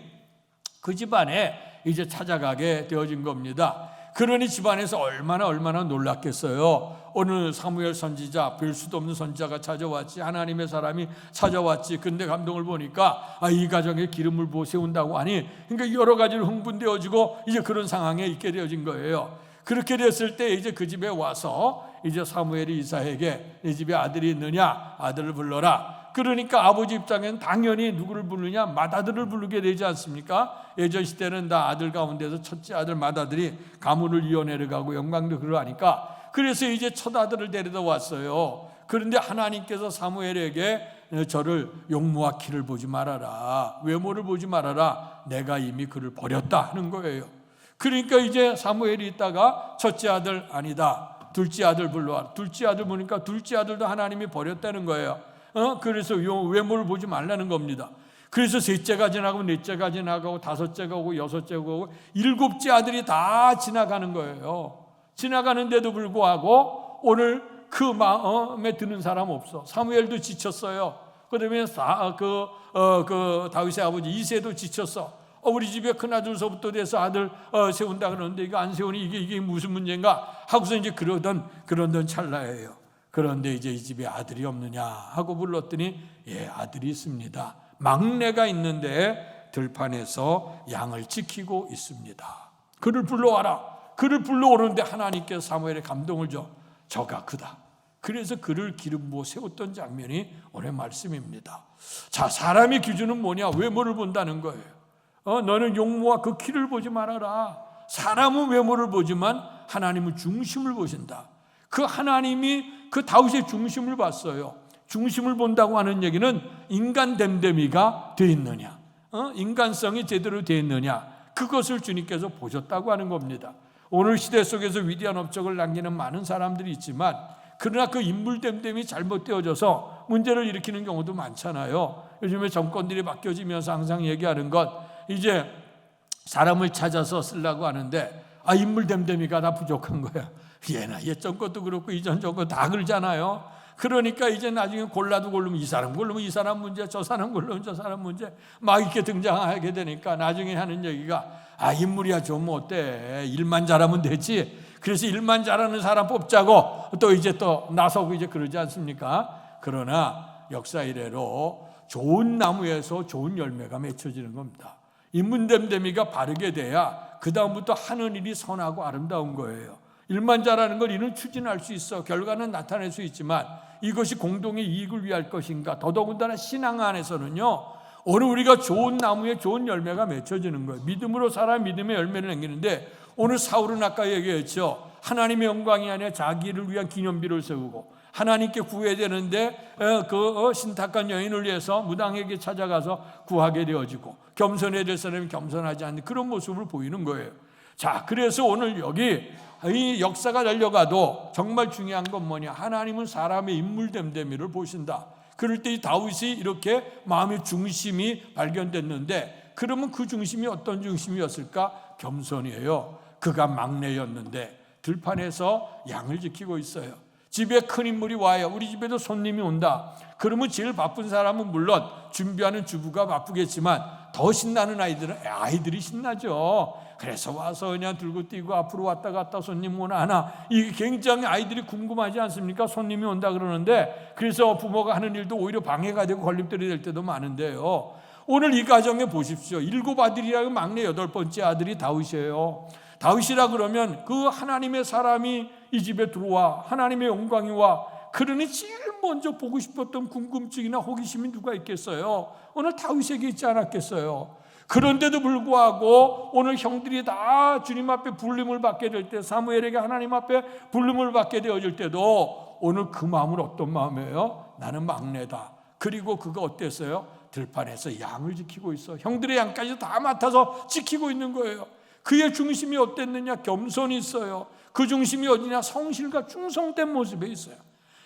그 집안에 이제 찾아가게 되어진 겁니다. 그러니 집안에서 얼마나 놀랐겠어요. 오늘 사무엘 선지자, 별 수도 없는 선지자가 찾아왔지, 하나님의 사람이 찾아왔지. 근데 감동을 보니까 이 가정에 기름을 부어 세운다고 하니, 그러니까 여러 가지로 흥분되어지고 이제 그런 상황에 있게 되어진 거예요. 그렇게 됐을 때 이제 그 집에 와서 이제 사무엘이 이사에게 내 집에 아들이 있느냐, 아들을 불러라. 그러니까 아버지 입장에는 당연히 누구를 부르냐? 맏아들을 부르게 되지 않습니까? 예전 시대는 다 아들 가운데서 첫째 아들 맏아들이 가문을 이어내려가고 영광도 그러하니까, 그래서 이제 첫 아들을 데려다 왔어요. 그런데 하나님께서 사무엘에게 저를 용모와 키를 보지 말아라, 외모를 보지 말아라, 내가 이미 그를 버렸다 하는 거예요. 그러니까 이제 사무엘이 있다가 첫째 아들 아니다, 둘째 아들 불러와. 둘째 아들 보니까 둘째 아들도 하나님이 버렸다는 거예요. 그래서 외모를 보지 말라는 겁니다. 그래서 셋째가 지나가고 넷째가 지나가고 다섯째가 오고 여섯째가 오고 일곱째 아들이 다 지나가는 거예요. 지나가는데도 불구하고 오늘 그 마음에 드는 사람 없어. 사무엘도 지쳤어요. 그다음에 다윗의 아버지 이새도 지쳤어. 우리 집에 큰아들서부터 돼서 아들 세운다 그러는데 이거 안 세우니 이게 무슨 문제인가 하고서 이제 그러던 찰나예요. 그런데 이제 이 집에 아들이 없느냐 하고 불렀더니 아들이 있습니다. 막내가 있는데 들판에서 양을 지키고 있습니다. 그를 불러와라. 그를 불러오는데 하나님께서 사무엘의 감동을 줘. 저가 그다. 그래서 그를 기름 부어 세웠던 장면이 오늘 말씀입니다. 자, 사람의 기준은 뭐냐? 외모를 본다는 거예요. 너는 용모와 그 키를 보지 말아라. 사람은 외모를 보지만 하나님은 중심을 보신다. 그 하나님이 그 다윗의 중심을 봤어요. 중심을 본다고 하는 얘기는 인간 됨됨이가 돼 있느냐, 인간성이 제대로 돼 있느냐, 그것을 주님께서 보셨다고 하는 겁니다. 오늘 시대 속에서 위대한 업적을 남기는 많은 사람들이 있지만 그러나 그 인물 됨됨이 잘못되어져서 문제를 일으키는 경우도 많잖아요. 요즘에 정권들이 바뀌어지면서 항상 얘기하는 것, 이제 사람을 찾아서 쓰려고 하는데 인물 됨됨이가 다 부족한 거야. 옛 정권도 그렇고 이전 정권 다 그러잖아요. 그러니까 이제 나중에 골라도 고르면 이 사람 고르면 이 사람 문제, 저 사람 고르면 저 사람 문제 막 이렇게 등장하게 되니까 나중에 하는 얘기가 인물이야 좀 어때, 일만 잘하면 되지. 그래서 일만 잘하는 사람 뽑자고 또 이제 또 나서고 이제 그러지 않습니까? 그러나 역사 이래로 좋은 나무에서 좋은 열매가 맺혀지는 겁니다. 인문됨됨이가 바르게 돼야 그 다음부터 하는 일이 선하고 아름다운 거예요. 일만 잘하는 걸 이는 추진할 수 있어, 결과는 나타낼 수 있지만 이것이 공동의 이익을 위할 것인가? 더더군다나 신앙 안에서는요, 오늘 우리가 좋은 나무에 좋은 열매가 맺혀지는 거예요. 믿음으로 살아 믿음의 열매를 남기는데, 오늘 사울은 아까 얘기했죠. 하나님의 영광이 아니라 자기를 위한 기념비를 세우고 하나님께 구해야 되는데 신탁한 여인을 위해서 무당에게 찾아가서 구하게 되어지고, 겸손해야 될 사람이 겸손하지 않는 그런 모습을 보이는 거예요. 자, 그래서 오늘 여기 이 역사가 달려가도 정말 중요한 건 뭐냐? 하나님은 사람의 인물됨됨이를 보신다. 그럴 때 이 다윗이 이렇게 마음의 중심이 발견됐는데, 그러면 그 중심이 어떤 중심이었을까? 겸손이에요. 그가 막내였는데 들판에서 양을 지키고 있어요. 집에 큰 인물이 와요. 우리 집에도 손님이 온다. 그러면 제일 바쁜 사람은 물론 준비하는 주부가 바쁘겠지만 더 신나는 아이들이 신나죠. 그래서 와서 그냥 들고 뛰고 앞으로 왔다 갔다 손님 오나 하나, 이게 굉장히 아이들이 궁금하지 않습니까? 손님이 온다 그러는데, 그래서 부모가 하는 일도 오히려 방해가 되고 걸림돌이 될 때도 많은데요. 오늘 이 가정에 보십시오. 7 아들이라고 막내 8번째 아들이 다윗이에요. 다윗이라 그러면 그 하나님의 사람이 이 집에 들어와 하나님의 영광이 와, 그러니 제일 먼저 보고 싶었던 궁금증이나 호기심이 누가 있겠어요? 오늘 다윗에게 있지 않았겠어요? 그런데도 불구하고 오늘 형들이 다 주님 앞에 부름을 받게 될 때, 사무엘에게 하나님 앞에 부름을 받게 되어질 때도 오늘 그 마음은 어떤 마음이에요? 나는 막내다. 그리고 그가 어땠어요? 들판에서 양을 지키고 있어. 형들의 양까지 다 맡아서 지키고 있는 거예요. 그의 중심이 어땠느냐? 겸손이 있어요. 그 중심이 어디냐? 성실과 충성된 모습에 있어요.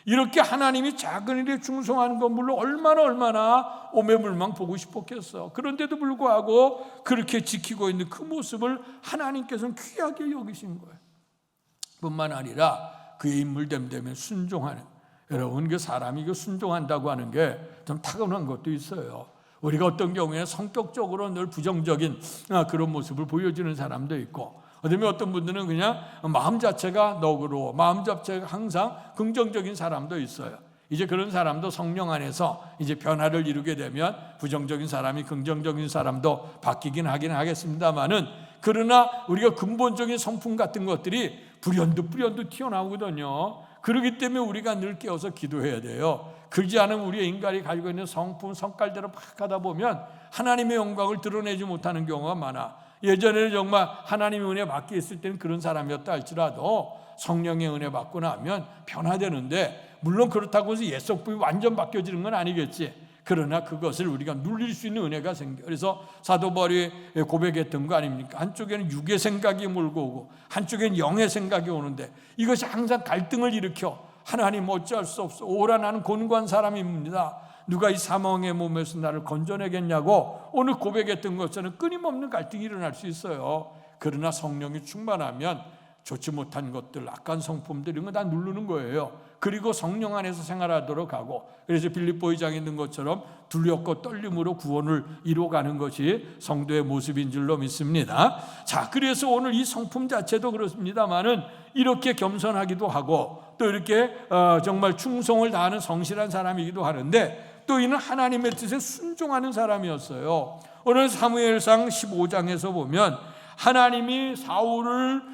이렇게 하나님이 작은 일에 충성하는 건 물론 얼마나 오매물망 보고 싶었겠어. 그런데도 불구하고 그렇게 지키고 있는 그 모습을 하나님께서는 귀하게 여기신 거예요. 뿐만 아니라 그의 인물됨되면 순종하는, 여러분 그 사람이 그 순종한다고 하는 게 좀 타고난 것도 있어요. 우리가 어떤 경우에 성격적으로 늘 부정적인 그런 모습을 보여주는 사람도 있고, 어떤 분들은 그냥 마음 자체가 너그러워, 마음 자체가 항상 긍정적인 사람도 있어요. 이제 그런 사람도 성령 안에서 이제 변화를 이루게 되면 부정적인 사람이 긍정적인 사람도 바뀌긴 하긴 하겠습니다만은, 그러나 우리가 근본적인 성품 같은 것들이 불현듯 튀어나오거든요. 그렇기 때문에 우리가 늘 깨어서 기도해야 돼요. 그러지 않으면 우리의 인간이 가지고 있는 성품, 성깔대로 막 하다 보면 하나님의 영광을 드러내지 못하는 경우가 많아. 예전에는 정말 하나님의 은혜 받게 있을 때는 그런 사람이었다 할지라도 성령의 은혜 받고 나면 변화되는데, 물론 그렇다고 해서 옛 성품이 완전 바뀌어지는 건 아니겠지. 그러나 그것을 우리가 누릴 수 있는 은혜가 생겨. 그래서 사도 바울이 고백했던 거 아닙니까? 한쪽에는 육의 생각이 몰고 오고 한쪽에는 영의 생각이 오는데, 이것이 항상 갈등을 일으켜. 하나님 어찌할 수 없어. 오라 나는 곤고한 사람입니다. 누가 이 사망의 몸에서 나를 건져내겠냐고 오늘 고백했던 것처럼 끊임없는 갈등이 일어날 수 있어요. 그러나 성령이 충만하면 좋지 못한 것들, 악한 성품들 이런 거 다 누르는 거예요. 그리고 성령 안에서 생활하도록 하고, 그래서 빌립보 2장에 있는 것처럼 두렵고 떨림으로 구원을 이루어가는 것이 성도의 모습인 줄로 믿습니다. 자, 그래서 오늘 이 성품 자체도 그렇습니다만은 이렇게 겸손하기도 하고 또 이렇게 정말 충성을 다하는 성실한 사람이기도 하는데, 또 이는 하나님의 뜻에 순종하는 사람이었어요. 오늘 사무엘상 15장에서 보면 하나님이 사울을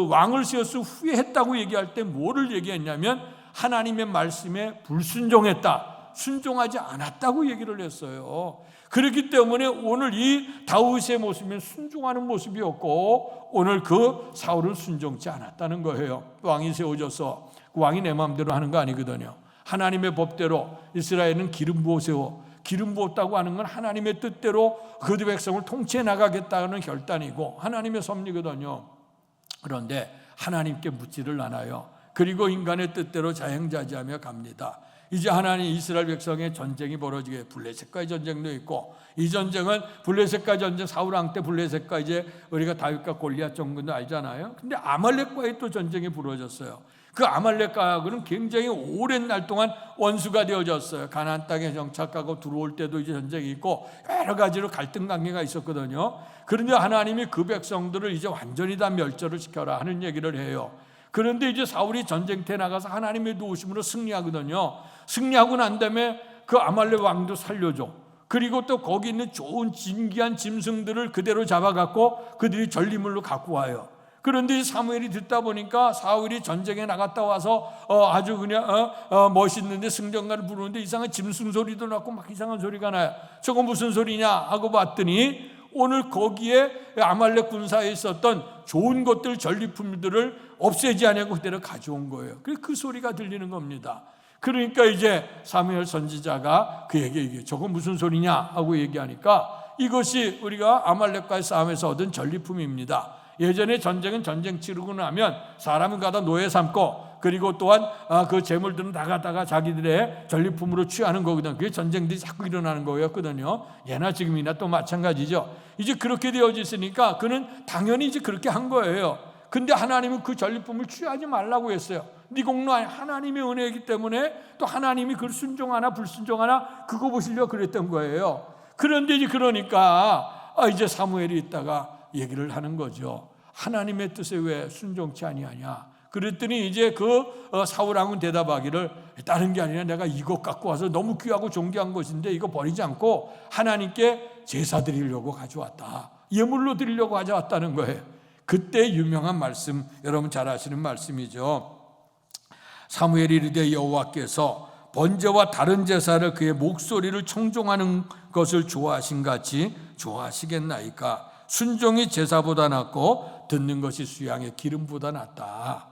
왕을 세웠을 후에 했다고 얘기할 때 뭐를 얘기했냐면 하나님의 말씀에 불순종했다, 순종하지 않았다고 얘기를 했어요. 그렇기 때문에 오늘 이 다윗의 모습은 순종하는 모습이었고, 오늘 그 사울은 순종치 않았다는 거예요. 왕이 세워져서 왕이 내 마음대로 하는 거 아니거든요. 하나님의 법대로 이스라엘은 기름 부어 세워, 기름 부었다고 하는 건 하나님의 뜻대로 그 백성을 통치해 나가겠다는 결단이고 하나님의 섭리거든요. 그런데 하나님께 묻지를 않아요. 그리고 인간의 뜻대로 자행자지하며 갑니다. 이제 하나님 이스라엘 백성의 전쟁이 벌어지게, 블레셋과의 전쟁도 있고, 이 전쟁은 블레셋과의 전쟁, 사울 왕 때 블레셋과 이제 우리가 다윗과 골리앗 정도는 알잖아요. 근데 아말렉과의 또 전쟁이 벌어졌어요. 그 아말렉과는 굉장히 오랜 날 동안 원수가 되어졌어요. 가나안 땅에 정착하고 들어올 때도 이제 전쟁이 있고 여러 가지로 갈등 관계가 있었거든요. 그런데 하나님이 그 백성들을 이제 완전히 다 멸절을 시켜라 하는 얘기를 해요. 그런데 이제 사울이 전쟁터에 나가서 하나님의 도우심으로 승리하거든요. 승리하고 난 다음에 그 아말렉 왕도 살려줘. 그리고 또 거기 있는 좋은 진귀한 짐승들을 그대로 잡아갖고 그들이 전리물로 갖고 와요. 그런데 사무엘이 듣다 보니까 사울이 전쟁에 나갔다 와서 아주 그냥 멋있는데 승전가를 부르는데 이상한 짐승 소리도 났고 막 이상한 소리가 나요. 저건 무슨 소리냐 하고 봤더니 오늘 거기에 아말렉 군사에 있었던 좋은 것들, 전리품들을 없애지 않냐고 그대로 가져온 거예요. 그래서 그 소리가 들리는 겁니다. 그러니까 이제 사무엘 선지자가 그에게 이게 저건 무슨 소리냐 하고 얘기하니까 이것이 우리가 아말렉과의 싸움에서 얻은 전리품입니다. 예전에 전쟁은 전쟁 치르고 나면 사람은 가다 노예 삼고, 그리고 또한 그 재물들은 나가다가 자기들의 전리품으로 취하는 거거든요. 그게 전쟁들이 자꾸 일어나는 거였거든요. 예나 지금이나 또 마찬가지죠. 이제 그렇게 되어졌으니까 그는 당연히 이제 그렇게 한 거예요. 근데 하나님은 그 전리품을 취하지 말라고 했어요. 네 공로 아니 하나님의 은혜이기 때문에 또 하나님이 그걸 순종하나 불순종하나 그거 보시려고 그랬던 거예요. 그런데 이제 그러니까 이제 사무엘이 있다가 얘기를 하는 거죠. 하나님의 뜻에 왜 순종치 아니하냐. 그랬더니 이제 그 사울 왕은 대답하기를, 다른 게 아니라 내가 이것 갖고 와서 너무 귀하고 존귀한 것인데 이거 버리지 않고 하나님께 제사 드리려고 가져왔다. 예물로 드리려고 가져왔다는 거예요. 그때 유명한 말씀, 여러분 잘 아시는 말씀이죠. 사무엘이 이르되 여호와께서 번제와 다른 제사를 그의 목소리를 청종하는 것을 좋아하신 같이 좋아하시겠나이까. 순종이 제사보다 낫고 듣는 것이 수양의 기름보다 낫다.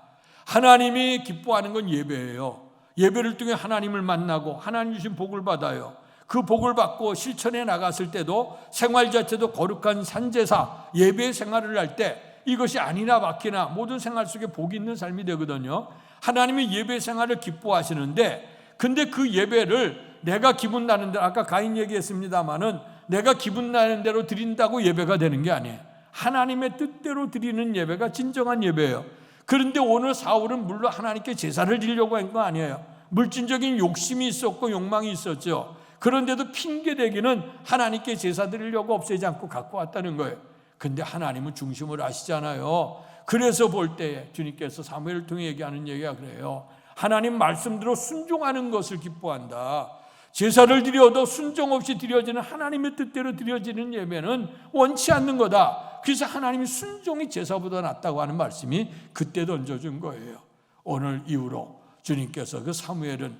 하나님이 기뻐하는 건 예배예요. 예배를 통해 하나님을 만나고 하나님 주신 복을 받아요. 그 복을 받고 실천해 나갔을 때도 생활 자체도 거룩한 산제사 예배 생활을 할 때 이것이 아니나 바뀌나 모든 생활 속에 복이 있는 삶이 되거든요. 하나님이 예배 생활을 기뻐하시는데, 근데 그 예배를 내가 기분 나는 대로, 아까 가인 얘기했습니다마는 내가 기분 나는 대로 드린다고 예배가 되는 게 아니에요. 하나님의 뜻대로 드리는 예배가 진정한 예배예요. 그런데 오늘 사울은 물론 하나님께 제사를 드리려고 한 거 아니에요. 물질적인 욕심이 있었고 욕망이 있었죠. 그런데도 핑계대기는 하나님께 제사 드리려고 없애지 않고 갖고 왔다는 거예요. 근데 하나님은 중심을 아시잖아요. 그래서 볼 때 주님께서 사무엘을 통해 얘기하는 얘기가 그래요. 하나님 말씀대로 순종하는 것을 기뻐한다. 제사를 드려도 순종 없이 드려지는 하나님의 뜻대로 드려지는 예배는 원치 않는 거다. 그래서 하나님이 순종이 제사보다 낫다고 하는 말씀이 그때 던져준 거예요. 오늘 이후로 주님께서 그 사무엘은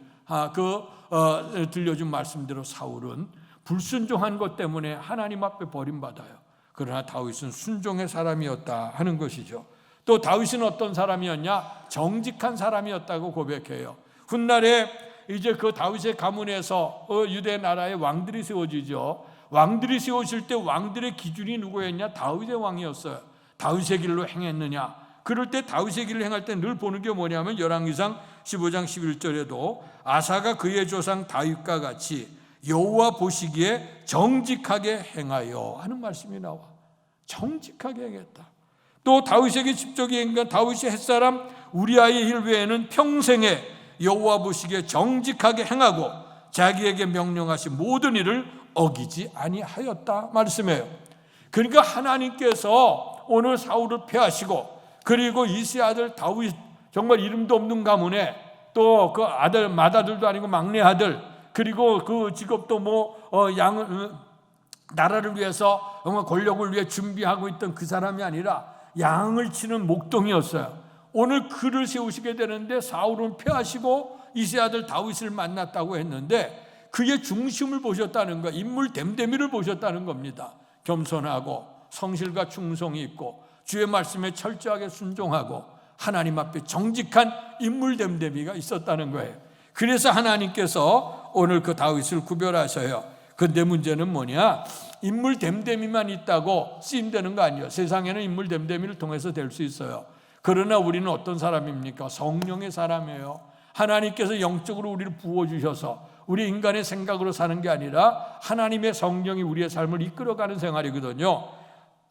들려준 말씀대로 사울은 불순종한 것 때문에 하나님 앞에 버림받아요. 그러나 다윗은 순종의 사람이었다 하는 것이죠. 또 다윗은 어떤 사람이었냐? 정직한 사람이었다고 고백해요. 훗날에 이제 그 다윗의 가문에서 유대 나라의 왕들이 세워지죠. 왕들이 세워질 때 왕들의 기준이 누구였냐? 다윗의 왕이었어요. 다윗의 길로 행했느냐? 그럴 때 다윗의 길을 행할 때 늘 보는 게 뭐냐면 열왕기상 15장 11절에도 아사가 그의 조상 다윗과 같이 여호와 보시기에 정직하게 행하여 하는 말씀이 나와. 정직하게 행했다. 또 다윗에게 직접이 행한 다윗이 햇사람 우리아의 일 외에는 평생에 여호와 보시기에 정직하게 행하고 자기에게 명령하신 모든 일을 어기지 아니하였다 말씀해요. 그러니까 하나님께서 오늘 사울을 패하시고, 그리고 이세 아들 다윗, 정말 이름도 없는 가문에 또 그 아들 맏아들도 아니고 막내 아들, 그리고 그 직업도 나라를 위해서 권력을 위해 준비하고 있던 그 사람이 아니라 양을 치는 목동이었어요. 오늘 그를 세우시게 되는데 사울은 패하시고 이세 아들 다윗을 만났다고 했는데 그의 중심을 보셨다는 거, 인물 됨됨이를 보셨다는 겁니다. 겸손하고 성실과 충성이 있고 주의 말씀에 철저하게 순종하고 하나님 앞에 정직한 인물 됨됨이가 있었다는 거예요. 그래서 하나님께서 오늘 그 다윗을 구별하셔요. 근데 문제는 뭐냐? 인물 됨됨이만 있다고 쓰임되는 거 아니에요. 세상에는 인물 됨됨이를 통해서 될 수 있어요. 그러나 우리는 어떤 사람입니까? 성령의 사람이에요. 하나님께서 영적으로 우리를 부어주셔서 우리 인간의 생각으로 사는 게 아니라 하나님의 성령이 우리의 삶을 이끌어가는 생활이거든요.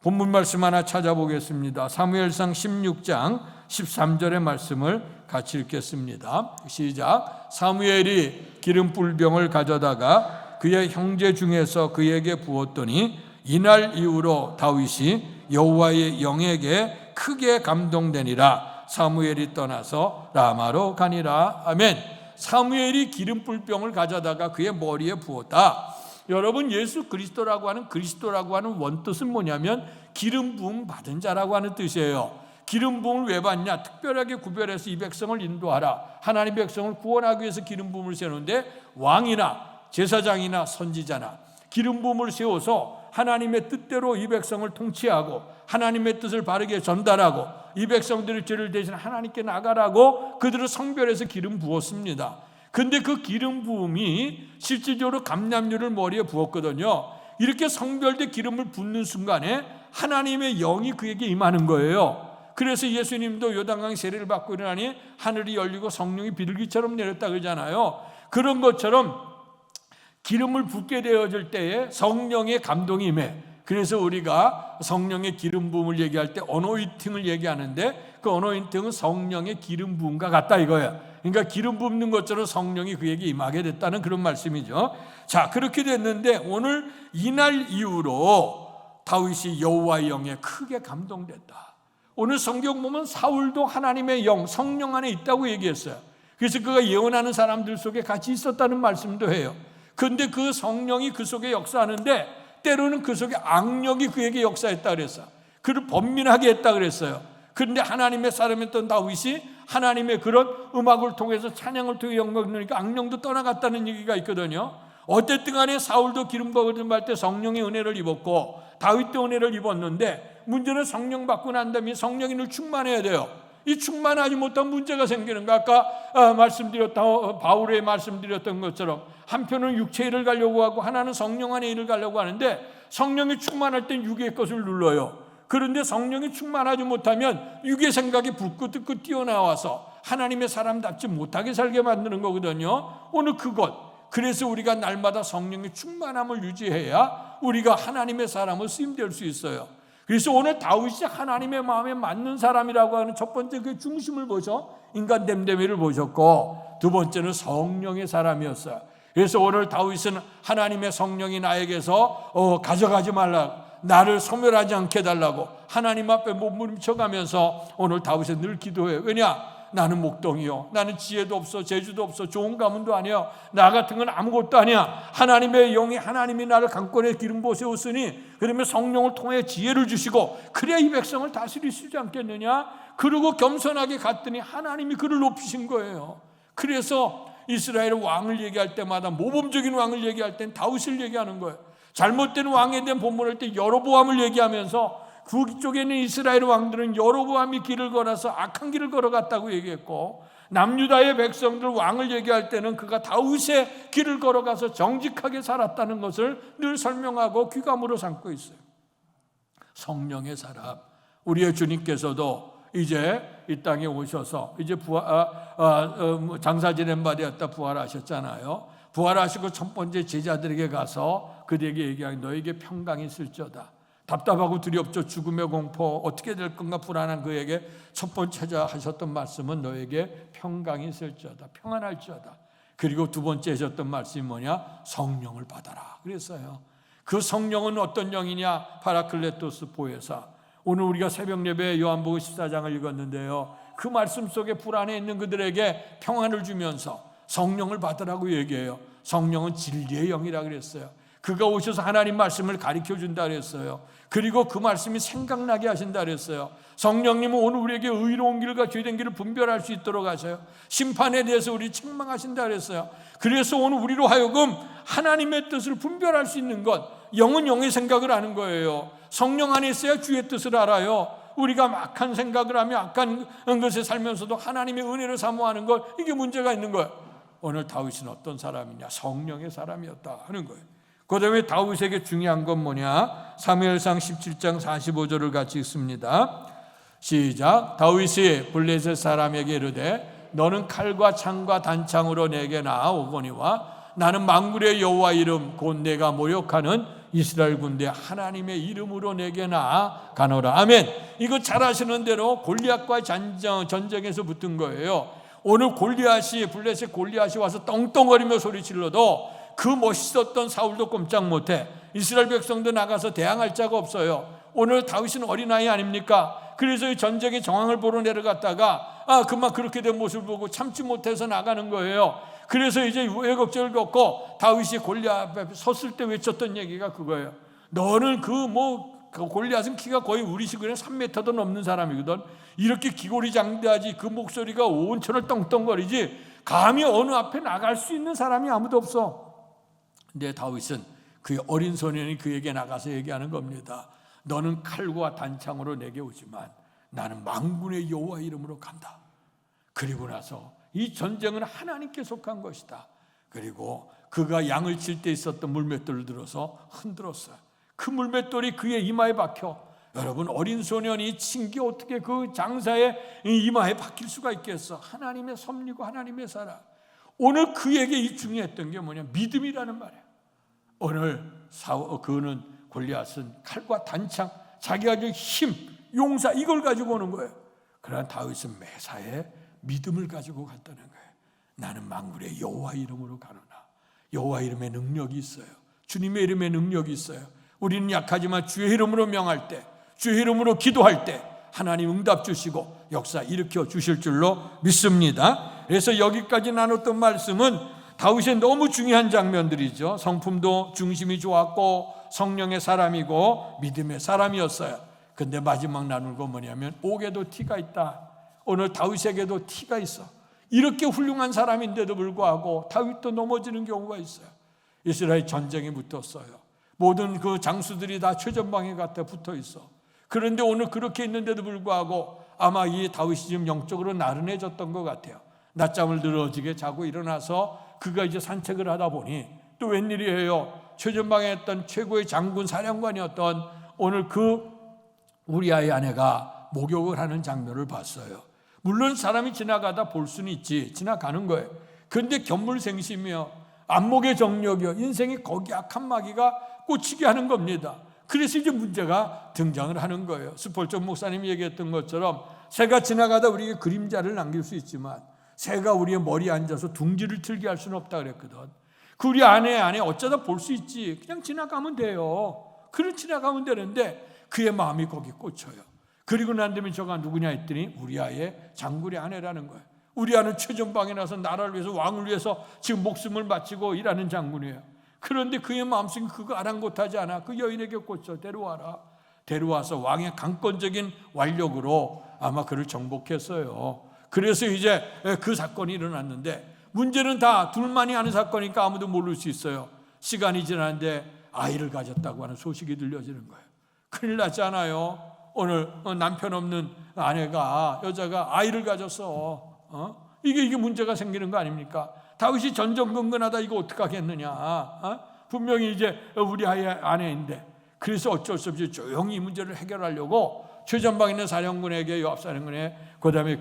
본문 말씀 하나 찾아보겠습니다. 사무엘상 16장 13절의 말씀을 같이 읽겠습니다. 시작. 사무엘이 기름 뿔병을 가져다가 그의 형제 중에서 그에게 부었더니 이날 이후로 다윗이 여호와의 영에게 크게 감동되니라. 사무엘이 떠나서 라마로 가니라. 아멘. 사무엘이 기름 뿔병을 가져다가 그의 머리에 부었다. 여러분, 예수 그리스도라고 하는 원뜻은 뭐냐면 기름 부음 받은 자라고 하는 뜻이에요. 기름 부음을 왜 받냐? 특별하게 구별해서 이 백성을 인도하라. 하나님 백성을 구원하기 위해서 기름 부음을 세우는데 왕이나 제사장이나 선지자나 기름 부음을 세워서 하나님의 뜻대로 이 백성을 통치하고 하나님의 뜻을 바르게 전달하고 이 백성들의 죄를 대신 하나님께 나가라고 그들을 성별해서 기름 부었습니다. 근데 그 기름 부음이 실질적으로 감람류를 머리에 부었거든요. 이렇게 성별된 기름을 붓는 순간에 하나님의 영이 그에게 임하는 거예요. 그래서 예수님도 요단강 세례를 받고 일어나니 하늘이 열리고 성령이 비둘기처럼 내렸다 그러잖아요. 그런 것처럼 기름을 붓게 되어질 때에 성령의 감동이 임해. 그래서 우리가 성령의 기름 부음을 얘기할 때 어노인팅을 얘기하는데 그 어노인팅은 성령의 기름 부음과 같다 이거예요. 그러니까 기름 붓는 것처럼 성령이 그에게 임하게 됐다는 그런 말씀이죠. 자, 그렇게 됐는데 오늘 이날 이후로 다윗이 여호와의 영에 크게 감동됐다. 오늘 성경 보면 사울도 하나님의 영, 성령 안에 있다고 얘기했어요. 그래서 그가 예언하는 사람들 속에 같이 있었다는 말씀도 해요. 그런데 그 성령이 그 속에 역사하는데 때로는 그 속에 악력이 그에게 역사했다 그랬어요. 그를 번민하게 했다 그랬어요. 그런데 하나님의 사람이었던 다윗이 하나님의 그런 음악을 통해서 찬양을 통해 영광을 누리니까 악령도 떠나갔다는 얘기가 있거든요. 어쨌든 간에 사울도 기름 부음 받을 때 성령의 은혜를 입었고 다윗도 은혜를 입었는데 문제는 성령 받고 난 다음에 성령이 늘 충만해야 돼요. 이 충만하지 못한 문제가 생기는 거. 아까 바울의 말씀드렸던 것처럼 한편은 육체의 일을 가려고 하고 하나는 성령 안의 일을 가려고 하는데, 성령이 충만할 땐 육의 것을 눌러요. 그런데 성령이 충만하지 못하면 육의 생각이 불끈불끈 뛰어나와서 하나님의 사람답지 못하게 살게 만드는 거거든요. 오늘 그것, 그래서 우리가 날마다 성령의 충만함을 유지해야 우리가 하나님의 사람을 쓰임될 수 있어요. 그래서 오늘 다윗이 하나님의 마음에 맞는 사람이라고 하는 첫 번째 그 중심을 보셔 인간 됨됨이를 보셨고, 두 번째는 성령의 사람이었어요. 그래서 오늘 다윗은 하나님의 성령이 나에게서 가져가지 말라, 나를 소멸하지 않게 해달라고 하나님 앞에 몸부림쳐가면서 오늘 다윗은 늘 기도해요. 왜냐? 나는 목동이요, 나는 지혜도 없어, 재주도 없어, 좋은 가문도 아니야, 나 같은 건 아무것도 아니야. 하나님의 영이, 하나님이 나를 강권에 기름 부어 세웠으니 그러면 성령을 통해 지혜를 주시고 그래야 이 백성을 다스리시지 않겠느냐. 그러고 겸손하게 갔더니 하나님이 그를 높이신 거예요. 그래서 이스라엘 왕을 얘기할 때마다, 모범적인 왕을 얘기할 땐 다윗을 얘기하는 거예요. 잘못된 왕에 대한 본문을 때 여로보암을 얘기하면서 북쪽에 있는 이스라엘 왕들은 여로보암이 길을 걸어서 악한 길을 걸어갔다고 얘기했고, 남유다의 백성들 왕을 얘기할 때는 그가 다윗의 길을 걸어가서 정직하게 살았다는 것을 늘 설명하고 귀감으로 삼고 있어요. 성령의 사람, 우리의 주님께서도 이제 이 땅에 오셔서 이제 장사 지낸 바 되었다 부활하셨잖아요. 부활하시고 첫 번째 제자들에게 가서 그들에게 얘기하기, 너에게 평강이 있을지어다. 답답하고 두렵죠. 죽음의 공포, 어떻게 될 건가 불안한 그에게 첫 번째 하셨던 말씀은 너에게 평강이 있을지어다, 평안할지어다. 그리고 두 번째 하셨던 말씀이 뭐냐? 성령을 받아라 그랬어요. 그 성령은 어떤 영이냐? 파라클레토스 보혜사. 오늘 우리가 새벽 예배에 요한복음 14장을 읽었는데요, 그 말씀 속에 불안해 있는 그들에게 평안을 주면서 성령을 받으라고 얘기해요. 성령은 진리의 영이라 그랬어요. 그가 오셔서 하나님 말씀을 가르쳐 준다 그랬어요. 그리고 그 말씀이 생각나게 하신다 그랬어요. 성령님은 오늘 우리에게 의로운 길과 죄된 길을 분별할 수 있도록 하셔요. 심판에 대해서 우리 책망하신다 그랬어요. 그래서 오늘 우리로 하여금 하나님의 뜻을 분별할 수 있는 것, 영은 영의 생각을 하는 거예요. 성령 안에 있어야 주의 뜻을 알아요. 우리가 악한 생각을 하며 악한 것에 살면서도 하나님의 은혜를 사모하는 것, 이게 문제가 있는 거예요. 오늘 다윗은 어떤 사람이냐? 성령의 사람이었다 하는 거예요. 그 다음에 다윗에게 중요한 건 뭐냐? 사무엘상 17장 45절을 같이 읽습니다. 시작. 다윗이 블레셋 사람에게 이르되 너는 칼과 창과 단창으로 내게 나아오거니와 나는 만군의 여호와 이름 곧 내가 모욕하는 이스라엘 군대 하나님의 이름으로 내게 나아가노라. 아멘. 이거 잘 아시는 대로 골리앗과의 전쟁에서 붙은 거예요. 오늘 블레셋 골리앗이 와서 떵떵거리며 소리질러도 그 멋있었던 사울도 꼼짝 못해. 이스라엘 백성도 나가서 대항할 자가 없어요. 오늘 다윗은 어린아이 아닙니까? 그래서 이 전쟁의 정황을 보러 내려갔다가 그만 그렇게 된 모습을 보고 참지 못해서 나가는 거예요. 그래서 이제 왜곡절을 겪고 다윗이 골리앗 앞에 섰을 때 외쳤던 얘기가 그거예요. 너는 골리앗은 키가 거의 우리 시골에 3m도 넘는 사람이거든. 이렇게 기골이장대하지 그 목소리가 온천을 떵떵거리지 감히 어느 앞에 나갈 수 있는 사람이 아무도 없어. 근데 다윗은 그 어린 소년이 그에게 나가서 얘기하는 겁니다. 너는 칼과 단창으로 내게 오지만 나는 만군의 여호와 이름으로 간다. 그리고 나서 이 전쟁은 하나님께 속한 것이다. 그리고 그가 양을 칠 때 있었던 물맷돌을 들어서 흔들었어요. 그 물맷돌이 그의 이마에 박혀. 여러분, 어린 소년이 친 게 어떻게 그 장사의 이마에 박힐 수가 있겠어? 하나님의 섭리고 하나님의 사랑. 오늘 그에게 이 중요했던 게 뭐냐? 믿음이라는 말이에요. 오늘 그는 골리앗은 칼과 단창, 자기가 가진 힘, 용사 이걸 가지고 오는 거예요. 그러나 다윗은 매사에 믿음을 가지고 갔다는 거예요. 나는 만군의 여호와 이름으로 가노라. 여호와 이름에 능력이 있어요. 주님의 이름에 능력이 있어요. 우리는 약하지만 주의 이름으로 명할 때, 주의 이름으로 기도할 때 하나님 응답 주시고 역사 일으켜 주실 줄로 믿습니다. 그래서 여기까지 나눴던 말씀은 다윗의 너무 중요한 장면들이죠. 성품도 중심이 좋았고 성령의 사람이고 믿음의 사람이었어요. 근데 마지막 나눌 건 뭐냐면 옥에도 티가 있다. 오늘 다윗에게도 티가 있어. 이렇게 훌륭한 사람인데도 불구하고 다윗도 넘어지는 경우가 있어요. 이스라엘 전쟁이 붙었어요. 모든 그 장수들이 다 최전방에 갖다 붙어 있어. 그런데 오늘 그렇게 있는데도 불구하고 아마 이 다윗이 지금 영적으로 나른해졌던 것 같아요. 낮잠을 늘어지게 자고 일어나서 그가 이제 산책을 하다 보니 또 웬일이에요. 최전방에 있던 최고의 장군 사령관이었던 오늘 그 우리아의 아내가 목욕을 하는 장면을 봤어요. 물론 사람이 지나가다 볼 수는 있지, 지나가는 거예요. 그런데 견물생심이요, 안목의 정력이요, 인생이 거기 악한 마귀가 꽂히게 하는 겁니다. 그래서 이제 문제가 등장을 하는 거예요. 스폴전 목사님이 얘기했던 것처럼 새가 지나가다 우리에게 그림자를 남길 수 있지만 새가 우리의 머리에 앉아서 둥지를 틀게 할 수는 없다 그랬거든. 그 우리 아내 안에 어쩌다 볼 수 있지, 그냥 지나가면 돼요. 그냥 지나가면 되는데 그의 마음이 거기 꽂혀요. 그리고 난 다음에 저가 누구냐 했더니 우리아의 장군의 아내라는 거예요. 우리아는 최전방에 나서 나라를 위해서, 왕을 위해서 지금 목숨을 바치고 일하는 장군이에요. 그런데 그의 마음속에 그거 아랑곳하지 않아. 그 여인에게 꽂혀 데려와라. 데려와서 왕의 강권적인 완력으로 아마 그를 정복했어요. 그래서 이제 그 사건이 일어났는데, 문제는 다 둘만이 아는 사건이니까 아무도 모를 수 있어요. 시간이 지났는데 아이를 가졌다고 하는 소식이 들려지는 거예요. 큰일 났잖아요. 오늘 남편 없는 아내가, 여자가 아이를 가졌어. 이게 문제가 생기는 거 아닙니까? 다윗이 전전긍긍하다 이거 어떡하겠느냐. 분명히 이제 우리 아내인데. 그래서 어쩔 수 없이 조용히 이 문제를 해결하려고 최전방에 있는 사령군에게, 요압 사령군에, 그 다음에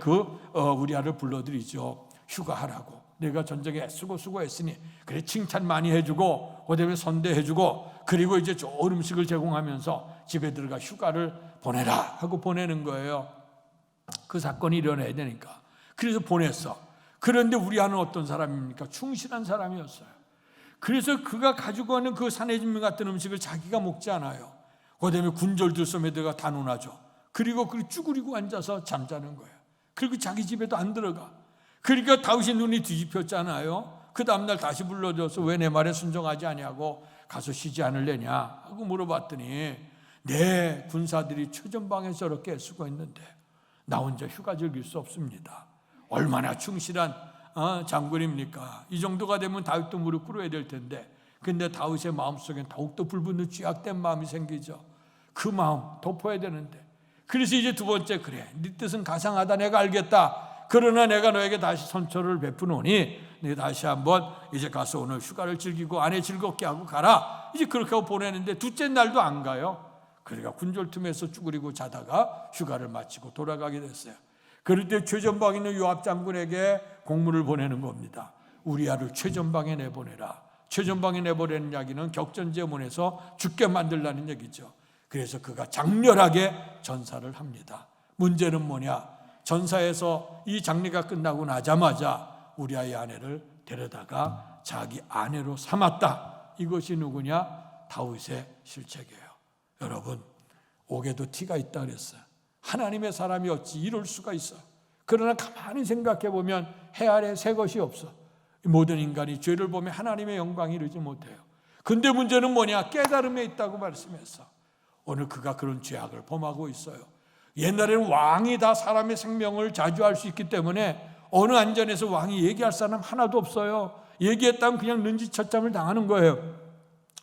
우리아를 불러들이죠. 휴가하라고. 내가 전쟁에 애쓰고 수고했으니 그래 칭찬 많이 해주고, 그 다음에 선대해주고, 그리고 이제 좋은 음식을 제공하면서 집에 들어가 휴가를 보내라 하고 보내는 거예요. 그 사건이 일어나야 되니까. 그래서 보냈어. 그런데 우리아는 어떤 사람입니까? 충실한 사람이었어요. 그래서 그가 가지고 오는 그 산해진미 같은 음식을 자기가 먹지 않아요. 그 다음에 군졸들섬에다가 다 놓아줘. 그리고 쭈그리고 앉아서 잠자는 거예요. 그리고 자기 집에도 안 들어가. 그러니까 다윗이 눈이 뒤집혔잖아요. 그 다음날 다시 불러줘서 왜 내 말에 순종하지 아니하고 가서 쉬지 않을래냐 하고 물어봤더니, 내 군사들이 최전방에 저렇게 애쓰고 있는데 나 혼자 휴가 즐길 수 없습니다. 얼마나 충실한 장군입니까? 이 정도가 되면 다윗도 무릎 꿇어야 될 텐데, 근데 다윗의 마음속엔 더욱더 불붙는 쥐약된 마음이 생기죠. 그 마음 덮어야 되는데. 그래서 이제 두 번째, 그래 네 뜻은 가상하다, 내가 알겠다. 그러나 내가 너에게 다시 선처를 베푸노니 네가 다시 한번 이제 가서 오늘 휴가를 즐기고 아내 즐겁게 하고 가라. 이제 그렇게 하고 보내는데 둘째 날도 안 가요. 그러니까 군졸 틈에서 쭈그리고 자다가 휴가를 마치고 돌아가게 됐어요. 그럴 때 최전방에 있는 요압 장군에게 공문을 보내는 겁니다. 우리아를 최전방에 내보내라. 최전방에 내보내는 이야기는 격전제문에서 죽게 만들라는 얘기죠. 그래서 그가 장렬하게 전사를 합니다. 문제는 뭐냐? 전사에서 이 장례가 끝나고 나자마자 우리아의 아내를 데려다가 자기 아내로 삼았다. 이것이 누구냐? 다윗의 실책이에요. 여러분, 옥에도 티가 있다 그랬어요. 하나님의 사람이 어찌 이럴 수가 있어. 그러나 가만히 생각해 보면 해 아래 새 것이 없어. 모든 인간이 죄를 보면 하나님의 영광이 이르지 못해요. 근데 문제는 뭐냐? 깨달음에 있다고 말씀했어. 오늘 그가 그런 죄악을 범하고 있어요. 옛날에는 왕이 다 사람의 생명을 자주할 수 있기 때문에 어느 안전에서 왕이 얘기할 사람 하나도 없어요. 얘기했다면 그냥 눈치처참을 당하는 거예요.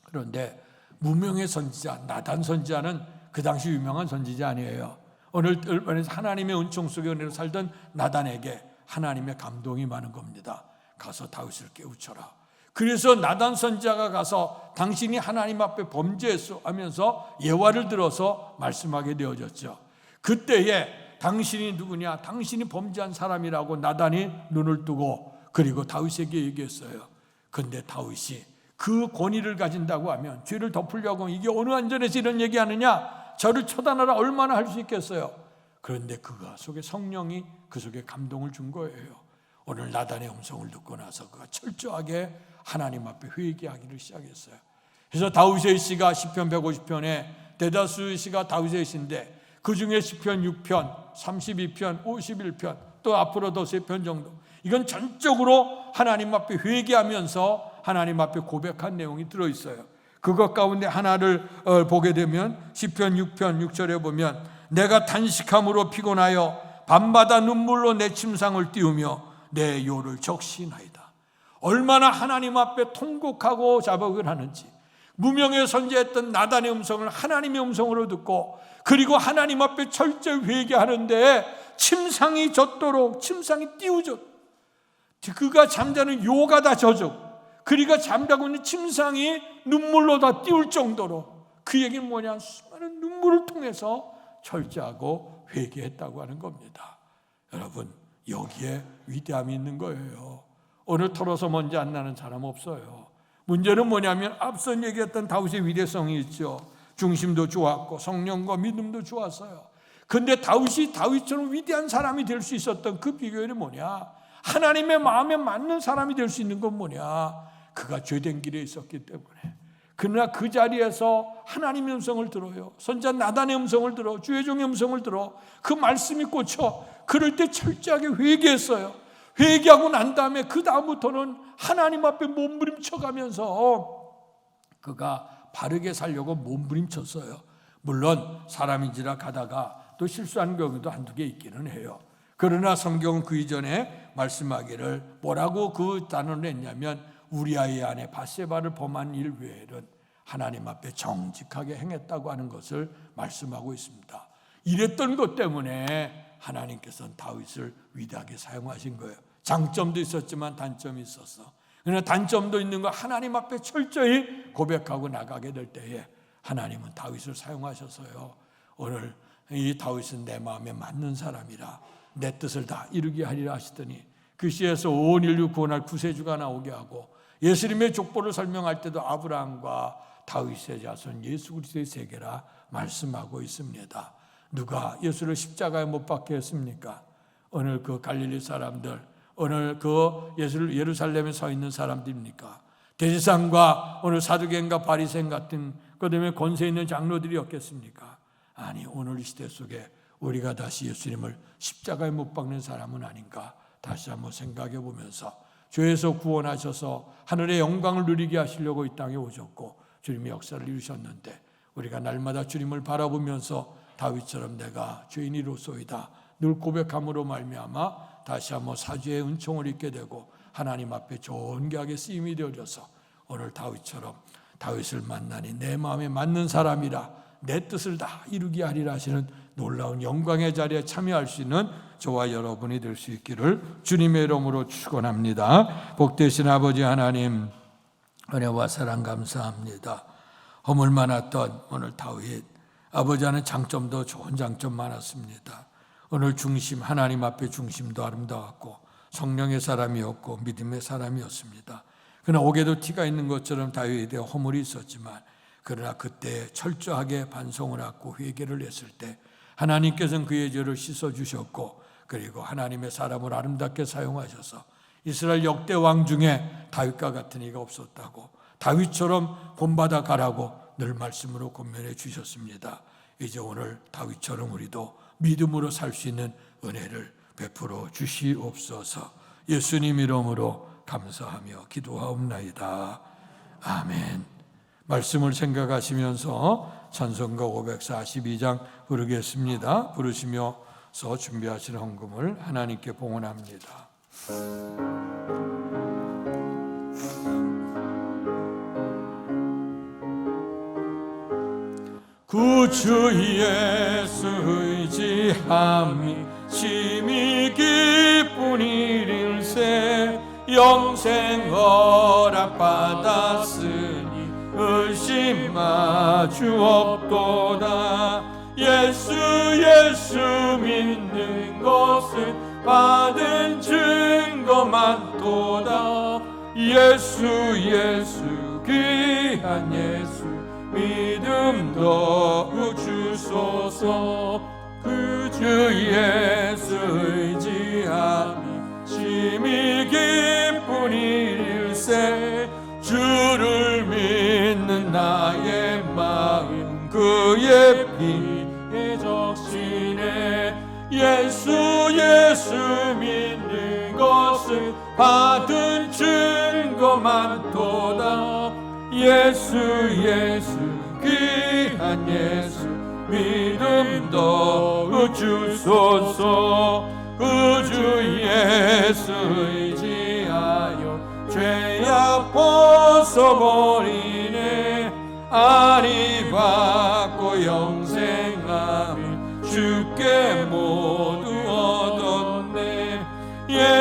그런데 무명의 선지자 나단 선지자는 그 당시 유명한 선지자 아니에요. 오늘 하나님의 은총 속에 은혜로 살던 나단에게 하나님의 감동이 많은 겁니다. 가서 다윗을 깨우쳐라. 그래서 나단 선지자가 가서 당신이 하나님 앞에 범죄했어 하면서 예화를 들어서 말씀하게 되어졌죠. 그때에 당신이 누구냐? 당신이 범죄한 사람이라고 나단이 눈을 뜨고 그리고 다윗에게 얘기했어요. 근데 다윗이 그 권위를 가진다고 하면, 죄를 덮으려고 하면 이게 어느 안전에서 이런 얘기하느냐? 저를 처단하라 얼마나 할 수 있겠어요? 그런데 그가 속에 성령이 그 속에 감동을 준 거예요. 오늘 나단의 음성을 듣고 나서 그가 철저하게 하나님 앞에 회개하기를 시작했어요. 그래서 다윗의 시가 시편 150편에 대다수의 시가 다윗의 시인데 그 중에 시편 6편, 32편, 51편 또 앞으로 더 3편 정도, 이건 전적으로 하나님 앞에 회개하면서 하나님 앞에 고백한 내용이 들어있어요. 그것 가운데 하나를 보게 되면 시편 6편 6절에 보면 내가 단식함으로 피곤하여 밤마다 눈물로 내 침상을 띄우며 내 요를 적시나이다. 얼마나 하나님 앞에 통곡하고 자복을 하는지, 무명에 선지했던 나단의 음성을 하나님의 음성으로 듣고 그리고 하나님 앞에 철저히 회개하는데 침상이 젖도록 침상이 띄우졌. 그가 잠자는 요가 다 젖어. 그리가 잠자고 있는 침상이 눈물로 다 띄울 정도로 그 얘기는 뭐냐? 수많은 눈물을 통해서 철저하고 회개했다고 하는 겁니다. 여러분, 여기에 위대함이 있는 거예요. 오늘 털어서 먼지 안 나는 사람 없어요. 문제는 뭐냐면 앞선 얘기했던 다윗의 위대성이 있죠. 중심도 좋았고 성령과 믿음도 좋았어요. 근데 다윗이 다윗처럼 위대한 사람이 될 수 있었던 그 비결이 뭐냐? 하나님의 마음에 맞는 사람이 될 수 있는 건 뭐냐? 그가 죄된 길에 있었기 때문에. 그러나 그 자리에서 하나님의 음성을 들어요. 선지자 나단의 음성을 들어, 주의 종의 음성을 들어. 그 말씀이 꽂혀. 그럴 때 철저하게 회개했어요. 회개하고 난 다음에 그 다음부터는 하나님 앞에 몸부림쳐가면서 그가 바르게 살려고 몸부림쳤어요. 물론 사람인지라 가다가 또 실수하는 경우도 한두 개 있기는 해요. 그러나 성경은 그 이전에 말씀하기를 뭐라고 그 단어를 했냐면 우리아의 아내 밧세바를 범한 일 외에는 하나님 앞에 정직하게 행했다고 하는 것을 말씀하고 있습니다. 이랬던 것 때문에 하나님께서는 다윗을 위대하게 사용하신 거예요. 장점도 있었지만 단점이 있었어. 그러나 단점도 있는 거 하나님 앞에 철저히 고백하고 나가게 될 때에 하나님은 다윗을 사용하셔서요. 오늘 이 다윗은 내 마음에 맞는 사람이라 내 뜻을 다 이루게 하리라 하시더니 그 시에서 온 인류 구원할 구세주가 나오게 하고 예수님의 족보를 설명할 때도 아브라함과 다윗의 자손 예수 그리스도의 세계라 말씀하고 있습니다. 누가 예수를 십자가에 못 박게 했습니까? 오늘 그 갈릴리 사람들, 오늘 그 예루살렘에 서 있는 사람들입니까? 대제사장과 오늘 사두개인과 바리새인 같은 그다음에 권세 있는 장로들이었겠습니까? 아니, 오늘 이 시대 속에 우리가 다시 예수님을 십자가에 못 박는 사람은 아닌가 다시 한번 생각해 보면서 죄에서 구원하셔서 하늘의 영광을 누리게 하시려고 이 땅에 오셨고 주님의 역사를 이루셨는데 우리가 날마다 주님을 바라보면서 다윗처럼 내가 죄인이로소이다 늘 고백함으로 말미암아 다시 한번 사죄의 은총을 입게 되고 하나님 앞에 존귀하게 쓰임이 되어져서 오늘 다윗처럼 다윗을 만나니 내 마음에 맞는 사람이라 내 뜻을 다 이루게 하리라 하시는 놀라운 영광의 자리에 참여할 수 있는 저와 여러분이 될 수 있기를 주님의 이름으로 축원합니다. 복되신 아버지 하나님, 은혜와 사랑 감사합니다. 허물 많았던 오늘 다윗, 아버지 하는 장점도 좋은 장점 많았습니다. 오늘 중심, 하나님 앞에 중심도 아름다웠고 성령의 사람이었고 믿음의 사람이었습니다. 그러나 옥에도 티가 있는 것처럼 다윗에 대해 허물이 있었지만 그러나 그때 철저하게 반성을 하고 회개를 했을 때 하나님께서는 그의 죄를 씻어주셨고 그리고 하나님의 사람을 아름답게 사용하셔서 이스라엘 역대 왕 중에 다윗과 같은 이가 없었다고 다윗처럼 본받아 가라고 늘 말씀으로 권면해 주셨습니다. 이제 오늘 다윗처럼 우리도 믿음으로 살 수 있는 은혜를 베풀어 주시옵소서. 예수님 이름으로 감사하며 기도하옵나이다. 아멘. 말씀을 생각하시면서 찬송가 542장 부르겠습니다. 부르시면서 준비하신 헌금을 하나님께 봉헌합니다. 구주 예수 의지함이 심히 기쁜 일일세 영생 허락받았으니 의심 마주 없도다. 예수 믿는 것은 받은 증거 많도다. 예수 귀한 예수 믿음 더욱 주소서. 그 주 예수 의지함이 심히 기쁜 일일세 주를 믿는 나의 마음 그의 피에 적시네. 예수 믿는 것은 받은 증거 많도다. 예수 귀한 예수 믿음 더욱 주소서. 그 주 예수 의지하여 죄악 벗어버리네. 아니 받고 영생하며 주께 모두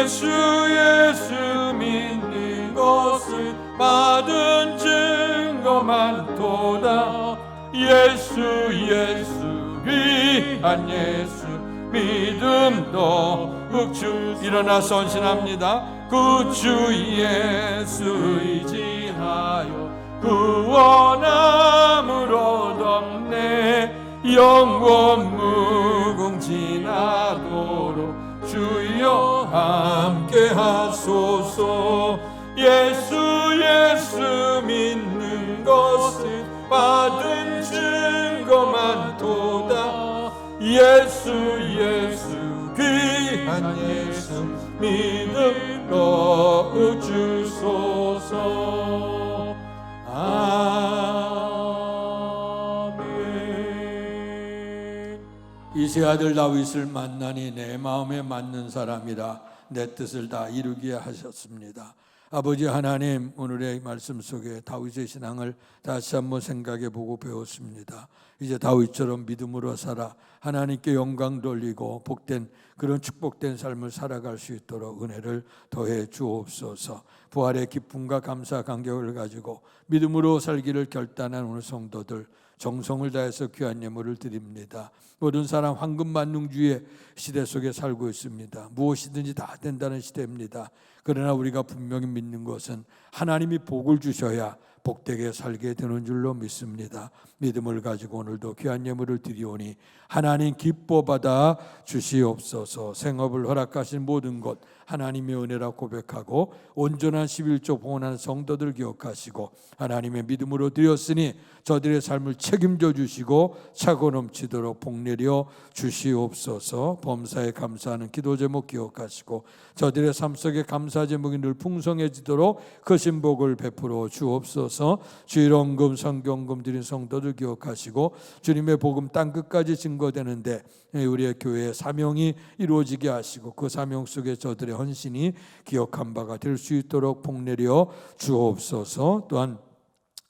예수 믿는 것은 받은 증거 많도다. 예수 귀한 예수 믿음도 주 일어나 선신합니다. 그 주 예수 의지하여 구원함으로 덮네. 영원 무궁지나도록 주여 함께 하소서. 예수 믿는 것은 받은 증거 많도다. 예수 귀한 예수 믿음으로 주소서. 아멘. 이세 아들 다윗을 만나니 내 마음에 맞는 사람이라 내 뜻을 다 이루게 하셨습니다. 아버지 하나님, 오늘의 말씀 속에 다윗의 신앙을 다시 한번 생각해 보고 배웠습니다. 이제 다윗처럼 믿음으로 살아 하나님께 영광 돌리고 복된 그런 축복된 삶을 살아갈 수 있도록 은혜를 더해 주옵소서. 부활의 기쁨과 감사 감격을 가지고 믿음으로 살기를 결단한 오늘 성도들, 정성을 다해서 귀한 예물을 드립니다. 모든 사람 황금만능주의 시대 속에 살고 있습니다. 무엇이든지 다 된다는 시대입니다. 그러나 우리가 분명히 믿는 것은 하나님이 복을 주셔야 복되게 살게 되는 줄로 믿습니다. 믿음을 가지고 오늘도 귀한 예물을 드리오니 하나님 기뻐 받아 주시옵소서. 생업을 허락하신 모든 것 하나님의 은혜라 고백하고 온전한 11조 봉헌하는 성도들 기억하시고 하나님의 믿음으로 드렸으니 저들의 삶을 책임져 주시고 차고 넘치도록 복내려 주시옵소서. 범사에 감사하는 기도 제목 기억하시고 저들의 삶 속에 감사 제목이 늘 풍성해지도록 크신 복을 베풀어 주옵소서. 주일원금 성경금 드린 성도들 기억하시고 주님의 복음 땅끝까지 증거되는데 우리의 교회의 사명이 이루어지게 하시고 그 사명 속에 저들의 헌신이 기억한 바가 될 수 있도록 복내려 주옵소서. 또한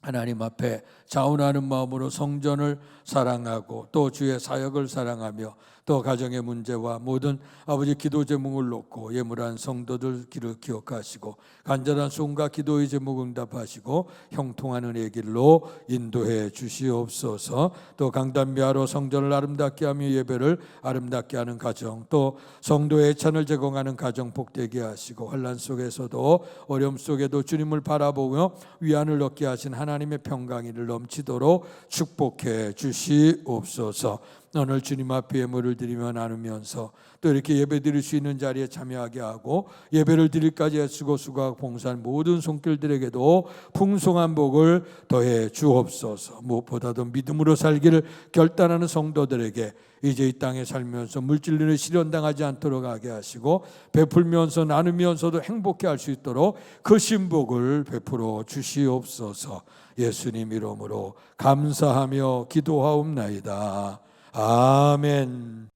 하나님 앞에 자원하는 마음으로 성전을 사랑하고 또 주의 사역을 사랑하며 또 가정의 문제와 모든 아버지 기도 제목을 놓고 예물한 성도들 길을 기억하시고 간절한 소원과 기도의 제목 응답하시고 형통한 은혜의 길로 인도해 주시옵소서. 또 강단미하로 성전을 아름답게 하며 예배를 아름답게 하는 가정, 또 성도의 애찬을 제공하는 가정 복되게 하시고 환난 속에서도 어려움 속에도 주님을 바라보며 위안을 얻게 하신 하나님의 평강이를 넘치도록 축복해 주시옵소서. 오늘 주님 앞에 예물을 드리며 나누면서 또 이렇게 예배 드릴 수 있는 자리에 참여하게 하고 예배를 드릴까지 애쓰고 수고하고 봉사한 모든 손길들에게도 풍성한 복을 더해 주옵소서. 무엇보다도 믿음으로 살기를 결단하는 성도들에게 이제 이 땅에 살면서 물질로 실현당하지 않도록 하게 하시고 베풀면서 나누면서도 행복해 할 수 있도록 그 신복을 베풀어 주시옵소서. 예수님 이름으로 감사하며 기도하옵나이다. 아멘.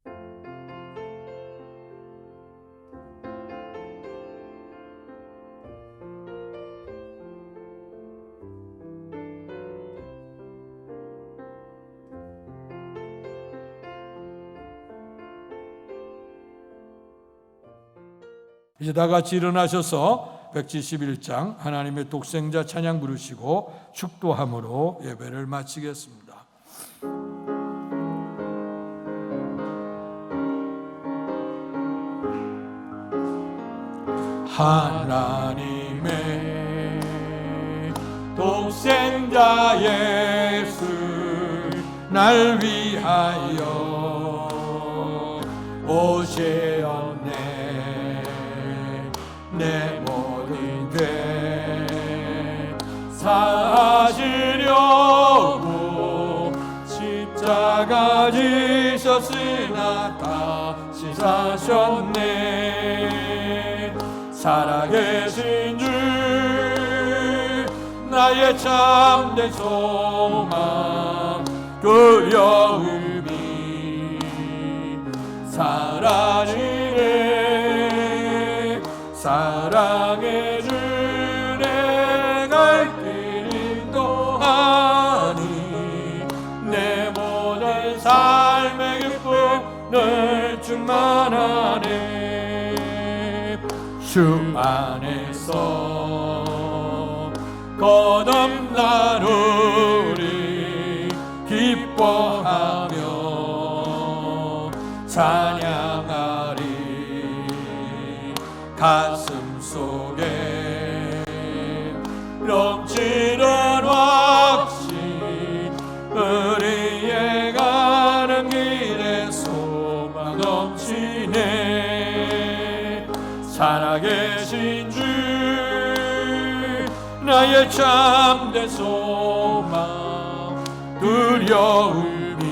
이제 다 같이 일어나셔서 171장 하나님의 독생자 찬양 부르시고 축도함으로 예배를 마치겠습니다. 하나님의 독생자 예수 날 위하여 오셨네. 내 모든 죄 사하시려고 십자가 지셨으나 다시 사셨네. 살아계신 주 나의 참된 소망 두려움이 사라지네. 사랑의 주 내 갈 길 인도하니 내 모든 삶의 기쁨 늘 충만하네. 주 안에서 거듭나누리 기뻐하며 찬양하리 가슴 속에 넘치는 확신 우리의 가는 길에 소망 넘치네 살아계신 주 나의 참된 소망 두려움이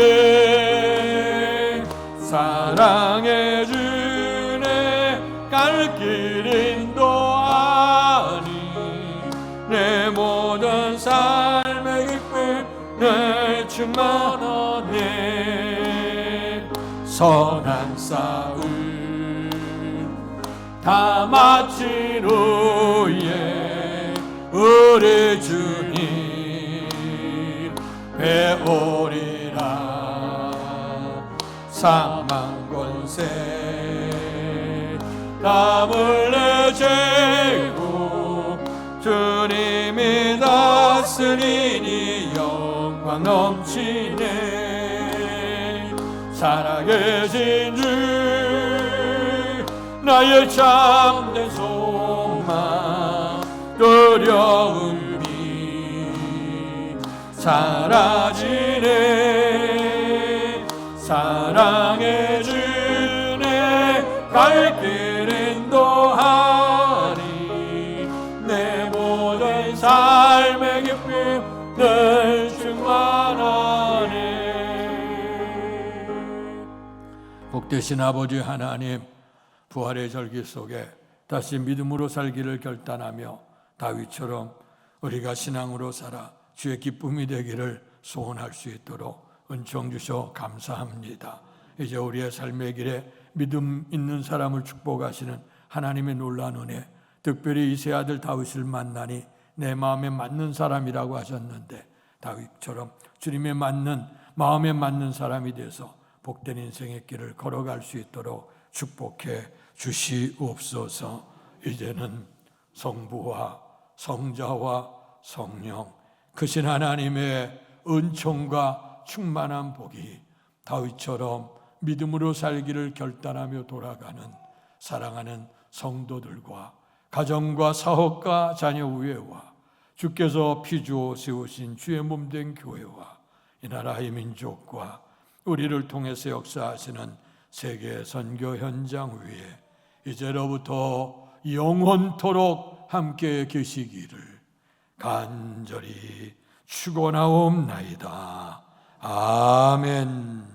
사라지네 사랑해 주네 갈 길 인도하니 내 모든 삶의 기쁨을 충만하네 선한 싸움 다 마친 후에 우리 주님 배우리라 사망 권세 다 물려제고 주님이 다스리니 영광 넘치네 살아계신 주 나의 참된 소망 두려움이 사라지네 사랑해 주네 갈 길 인도하니 내 모든 삶의 기쁨을 충만하네 복되신 아버지 하나님 부활의 절기 속에 다시 믿음으로 살기를 결단하며 다윗처럼 우리가 신앙으로 살아 주의 기쁨이 되기를 소원할 수 있도록 은총 주셔 감사합니다. 이제 우리의 삶의 길에 믿음 있는 사람을 축복하시는 하나님의 놀라운 은혜, 특별히 이세 아들 다윗을 만나니 내 마음에 맞는 사람이라고 하셨는데 다윗처럼 주님의 맞는 마음에 맞는 사람이 돼서 복된 인생의 길을 걸어갈 수 있도록 축복해 주시옵소서. 이제는 성부와 성자와 성령 크신 하나님의 은총과 충만한 복이 다윗처럼 믿음으로 살기를 결단하며 돌아가는 사랑하는 성도들과 가정과 사업과 자녀 우애와 주께서 피주어 세우신 주의 몸된 교회와 이 나라의 민족과 우리를 통해서 역사하시는 세계 선교 현장 위에 이제로부터 영원토록 함께 계시기를 간절히 축원하옵나이다. 아멘.